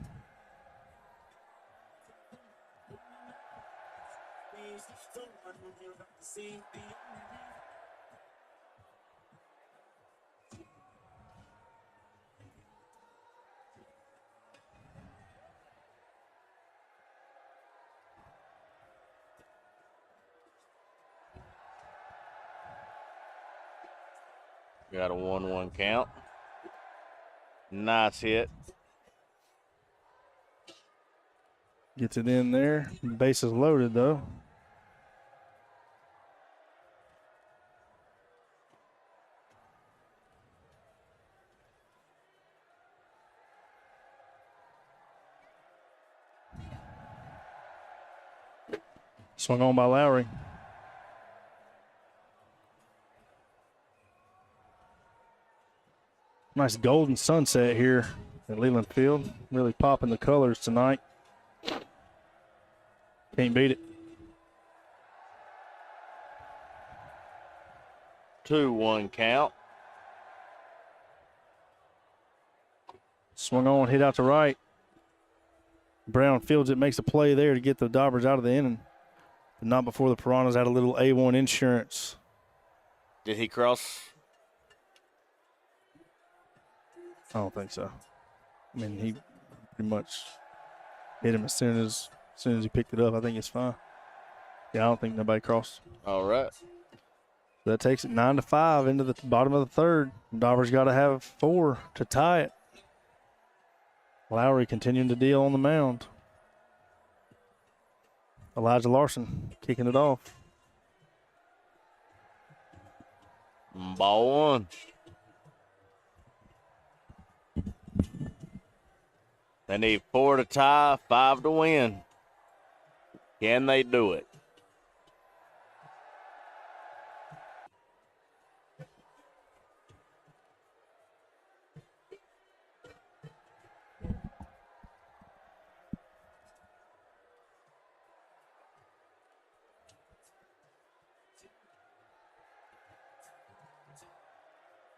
Got a 1-1 count. Nice hit. Gets it in there. Base is loaded, though. Swung on by Lowry. Nice golden sunset here at Leland Field. Really popping the colors tonight. Can't beat it. 2-1 count. Swung on, hit out to right. Brown fields it, makes a play there to get the Dobbers out of the inning. But not before the Piranhas had a little A1 insurance. Did he cross? I don't think so. I mean, he pretty much hit him as soon as he picked it up. I think it's fine. Yeah, I don't think nobody crossed. All right. That takes it 9-5 into the bottom of the third. Dobbers got to have 4 to tie it. Lowry continuing to deal on the mound. Elijah Larson kicking it off. Ball one. They need 4 to tie, 5 to win. Can they do it?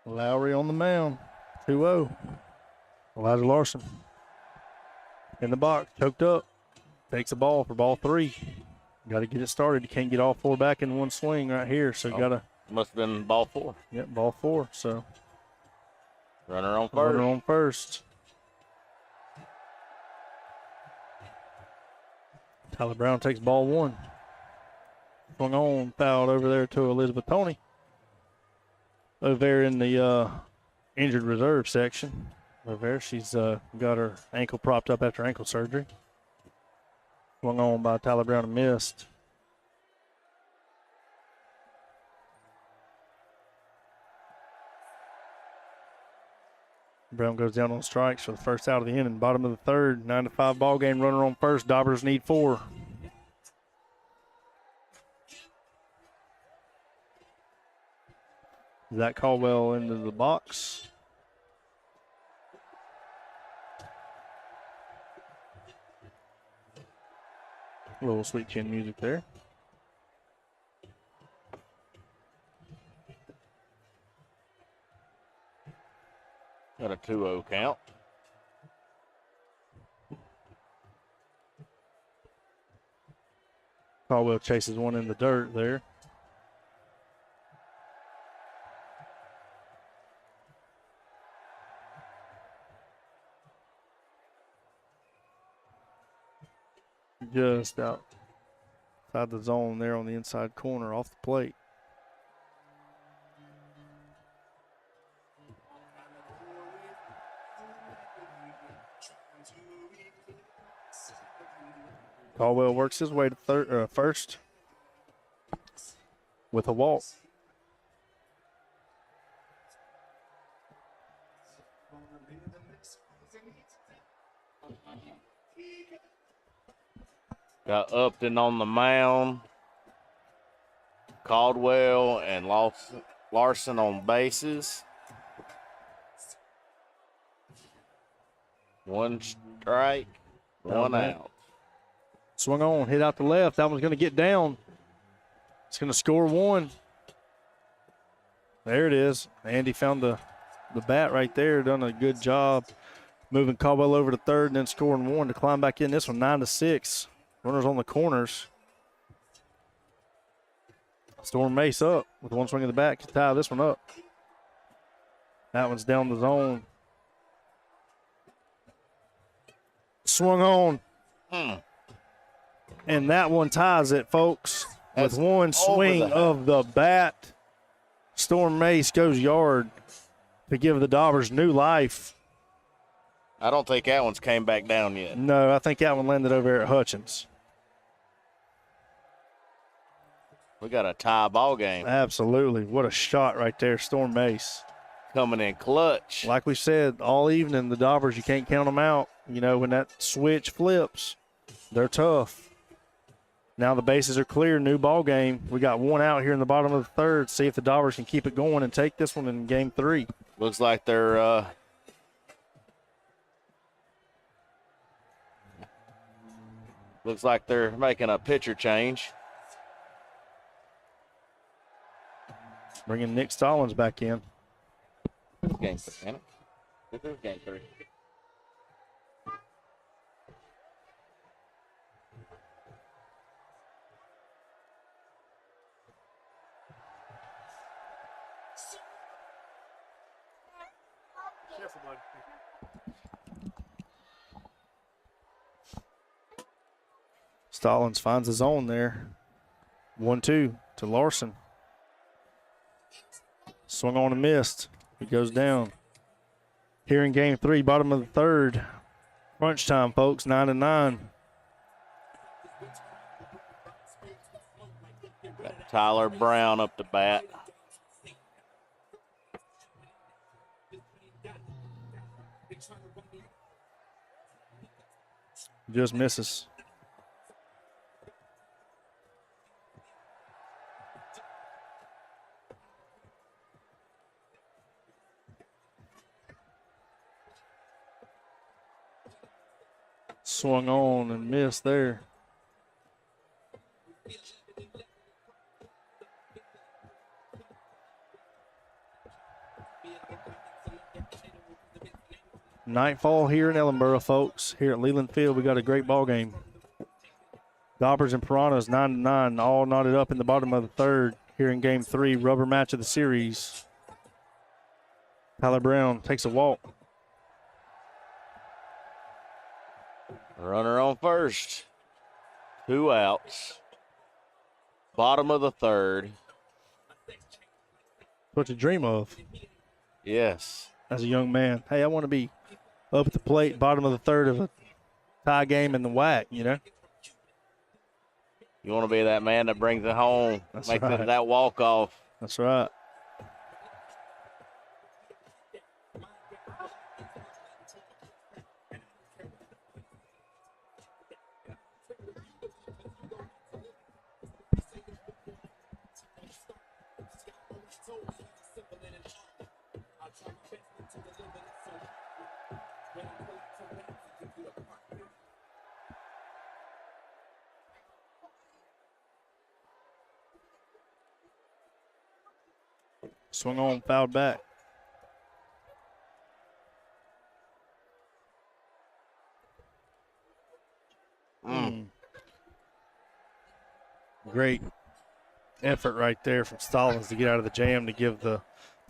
Lowry on the mound. 2-0. Elijah Larson in the box, choked up. Takes the ball for ball 3. Got to get it started. You can't get all 4 back in one swing right here, so you got to. Must have been ball 4. Yep, ball 4. So Runner on first. runner on first. Tyler Brown takes ball 1. Swung on, fouled over there to Elizabeth Tony. Over there in the injured reserve section. Over there, she's got her ankle propped up after ankle surgery. Swung on by Tyler Brown and missed. Brown goes down on strikes for the first out of the inning. Bottom of the third, 9-5 ball game. Runner on first. Dobbers need 4. Zach Caldwell into the box. A little sweet chin music there. Got a 2-0 count. Caldwell chases one in the dirt there. Just outside the zone there on the inside corner off the plate. Caldwell works his way to first with a walk. Got Upton on the mound. Caldwell and Larson on bases. 1 strike, 1 out. Swung on, hit out the left. That one's going to get down. It's going to score 1. There it is. Andy found the bat right there. Done a good job moving Caldwell over to third and then scoring 1 to climb back in. This one 9-6. Runners on the corners. Storm Mace up with 1 swing of the bat to tie this one up. That one's down the zone. Swung on. And that one ties it, folks. With 1 swing of the bat, Storm Mace goes yard to give the Dobbers new life. I don't think that one's came back down yet. No, I think that one landed over there at Hutchins. We got a tie ball game. Absolutely. What a shot right there, Storm Mace. Coming in clutch. Like we said, all evening, the Dobbers, you can't count them out. You know, when that switch flips, they're tough. Now the bases are clear, new ball game. We got 1 out here in the bottom of the third. See if the Dobbers can keep it going and take this one in game 3. Looks like they're making a pitcher change. Bringing Nick Stallings back in. Game 3, man. This is game 3. Stallings finds his zone there. 1-2 to Larson. Swung on and missed. He goes down. Here in game 3, bottom of the third. Crunch time, folks. 9-9. Got Tyler Brown up to bat. Just misses. Swung on and missed there. Nightfall here in Ellenboro, folks. Here at Leland Field, we got a great ball game. Dobbers and Piranhas 9-9, all knotted up in the bottom of the third here in Game 3, rubber match of the series. Tyler Brown takes a walk. Runner on first. 2 outs. Bottom of the third. What you dream of Yes. as a young man. Hey, I want to be up at the plate, bottom of the third of a tie game in the WAC, you know? You want to be that man that brings it home, That's make right. that walk-off. That's right. Swung on, fouled back. Great effort right there from Stallings to get out of the jam to give the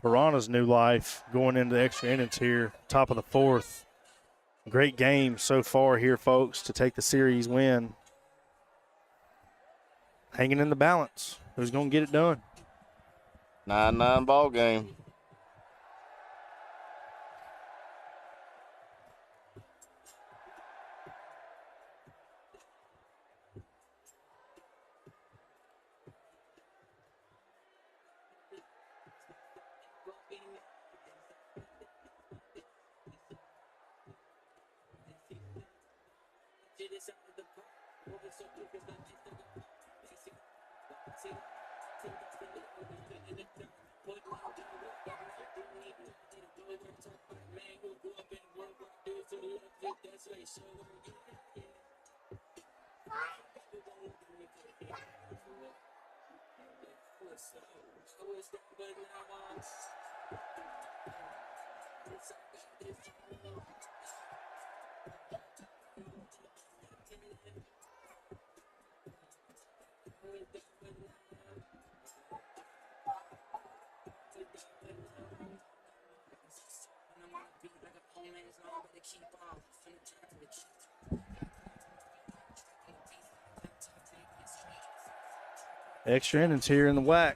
Piranhas new life going into extra innings here, top of the fourth. Great game so far here, folks, to take the series win. Hanging in the balance. Who's going to get it done? 9-9 ball game. Extra innings here in the WAC.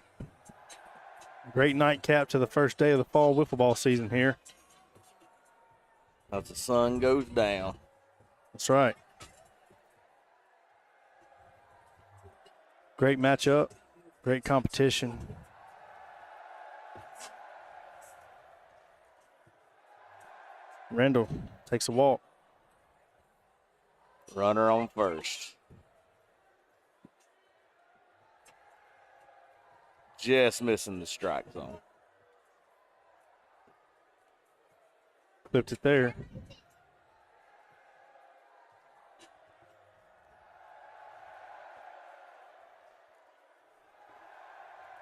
Great nightcap to the first day of the fall wiffle ball season here. As the sun goes down. That's right. Great matchup, great competition. Randall takes a walk. Runner on first. Just missing the strike zone. Clipped it there.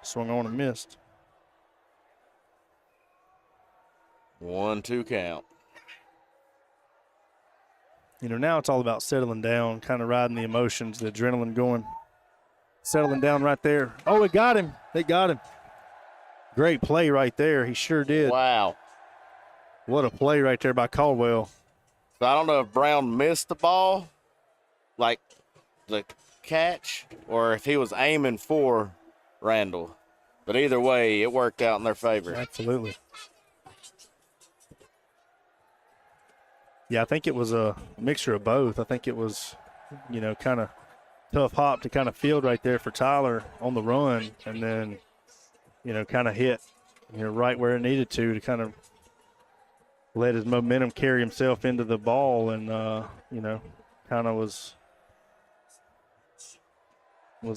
Swung on and missed. 1-2 count. You know, now it's all about settling down, kind of riding the emotions, the adrenaline going. Settling down right there. Oh, it got him. They got him. Great play right there. He sure did. Wow. What a play right there by Caldwell. So I don't know if Brown missed the ball, like the catch, or if he was aiming for Randall. But either way, it worked out in their favor. Absolutely. Yeah, I think it was a mixture of both. I think it was, you know, kind of tough hop to kind of field right there for Tyler on the run, and then, you know, kind of hit, you know, right where it needed to kind of let his momentum carry himself into the ball, and, you know, kind of was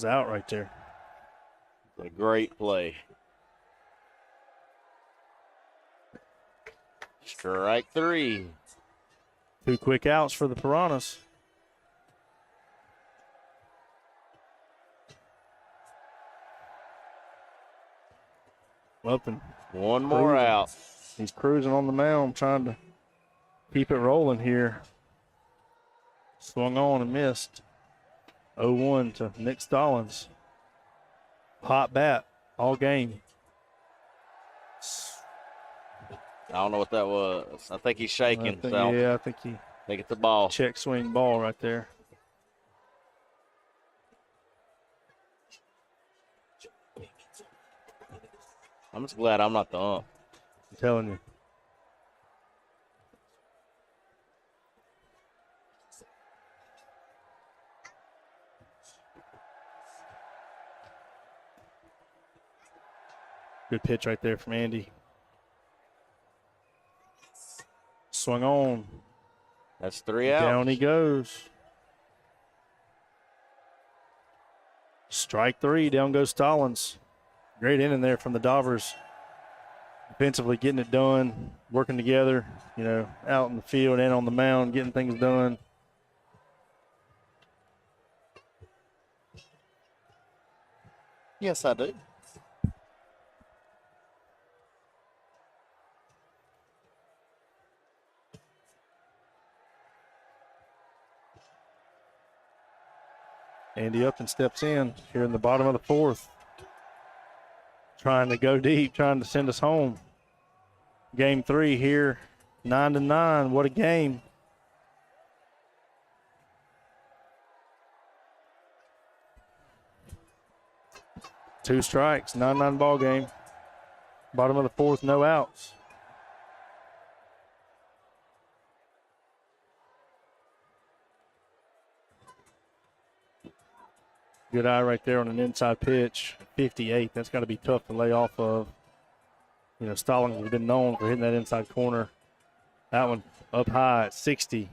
out right there. A great play. Strike 3. 2 quick outs for the Piranhas. Up and One more cruising. out. He's cruising on the mound, trying to keep it rolling here. Swung on and missed. 0-1 to Nick Stallings. Hot bat all game. I don't know what that was. I think he's shaking. I think he I think it's a ball. check swing ball right there. I'm just glad I'm not the ump. I'm telling you. Good pitch right there from Andy. Swung on. That's 3 outs. Down he goes. Strike 3. Down goes Stallings. Great inning there from the Dobbers. Defensively getting it done, working together, you know, out in the field and on the mound, getting things done. Yes, I do. Andy up and steps in here in the bottom of the 4th. Trying to go deep, trying to send us home. Game 3 here, 9-9. What a game. Two strikes, 9-9 ball game. Bottom of the 4th, no outs. Good eye right there on an inside pitch. 58. That's got to be tough to lay off of. You know, Stallings has been known for hitting that inside corner. That one up high at 60.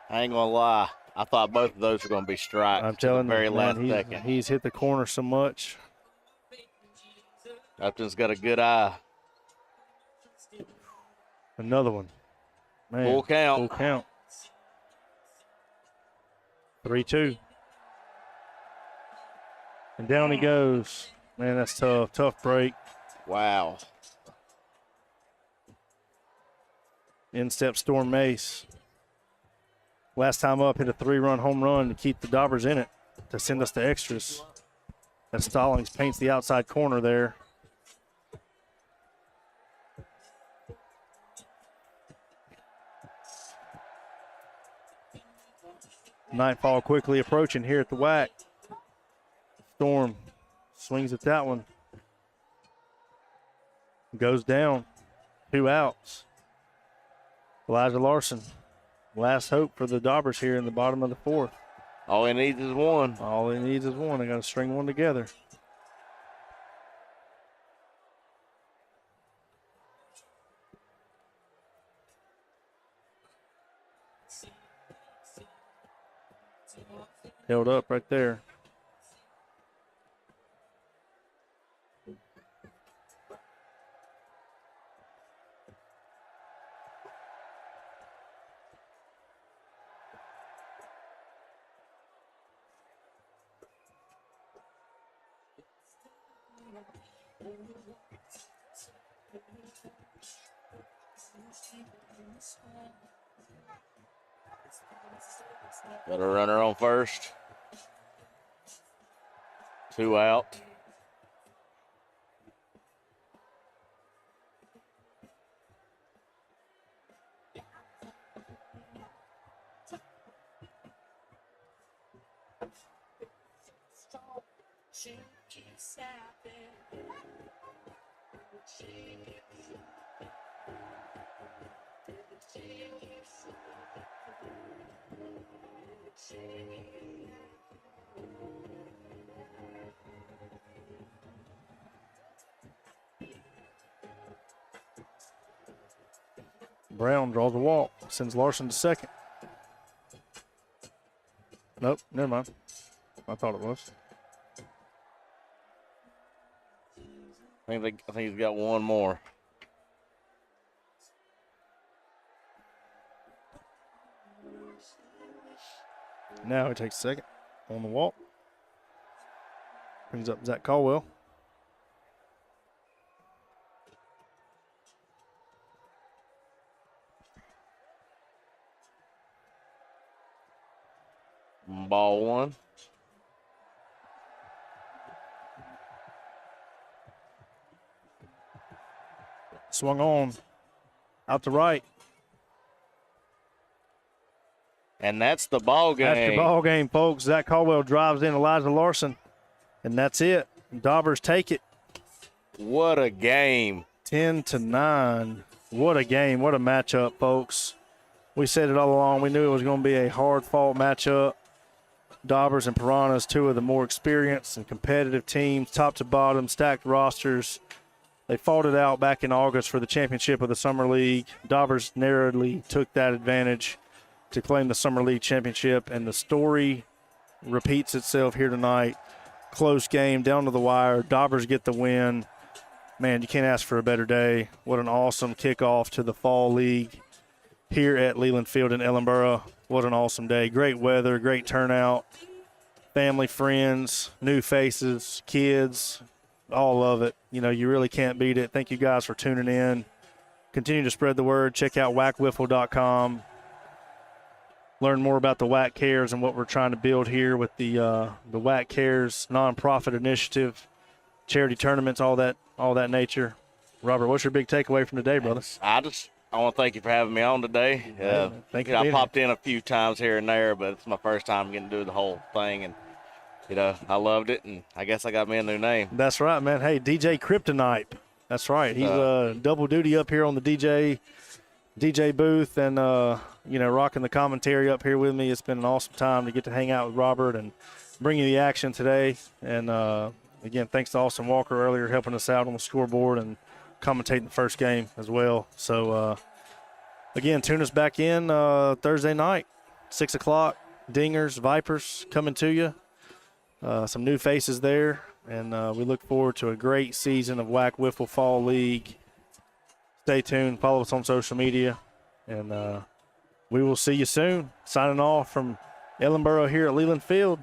I ain't going to lie. I thought both of those were going to be strikes. I'm telling the very you, last man, second. he's hit the corner so much. Upton's got a good eye. Another one. Man, Full count. Full count. 3-2. And down he goes. Man, that's tough. Tough break. Wow. In steps Storm Mace. Last time up, hit a 3-run home run to keep the Dobbers in it, to send us to extras. That Stallings paints the outside corner there. Nightfall quickly approaching here at the WAC. Storm swings at that one. Goes down. 2 outs. Elijah Larson. Last hope for the Dobbers here in the bottom of the 4th. All he needs is one. All he needs is one. They got to string one together. Held up right there. Got a runner on first. 2 out. Brown draws a walk, sends Larson to second. Nope, never mind. I thought it was. I think he's got one more. Now he takes second on the walk. Brings up Zach Caldwell. Ball one. Swung on. Out to right. And that's the ball game. That's the ball game, folks. Zach Caldwell drives in Elijah Larson. And that's it. Dobbers take it. What a game. 10-9. What a game. What a matchup, folks. We said it all along. We knew it was going to be a hard-fought matchup. Dobbers and Piranhas, two of the more experienced and competitive teams, top to bottom, stacked rosters. They fought it out back in August for the championship of the Summer League. Dobbers narrowly took that advantage to claim the Summer League championship, and the story repeats itself here tonight. Close game, down to the wire. Dobbers get the win. Man, you can't ask for a better day. What an awesome kickoff to the Fall League here at Leland Field in Ellenboro. What an awesome day. Great weather, great turnout. Family, friends, new faces, kids, all of it. You know, you really can't beat it. Thank you guys for tuning in. Continue to spread the word. Check out WACWiffle.com. Learn more about the WAC Cares and what we're trying to build here with the WAC Cares nonprofit initiative, charity tournaments, all that nature. Robert, what's your big takeaway from today, brother? I want to thank you for having me on today. Thank you. I popped in a few times here and there, but it's my first time getting to do the whole thing, and I loved it, and I guess I got me a new name. That's right, man. Hey, DJ Kryptonite. That's right. He's double duty up here on the DJ booth and, rocking the commentary up here with me. It's been an awesome time to get to hang out with Robert and bring you the action today. And, again, thanks to Austin Walker earlier helping us out on the scoreboard and commentating the first game as well. So, again, tune us back in Thursday night, 6 o'clock. Dingers, Vipers coming to you. Some new faces there. And we look forward to a great season of WAC Wiffle Fall League. Stay tuned. Follow us on social media. And we will see you soon. Signing off from Ellenboro here at Leland Field.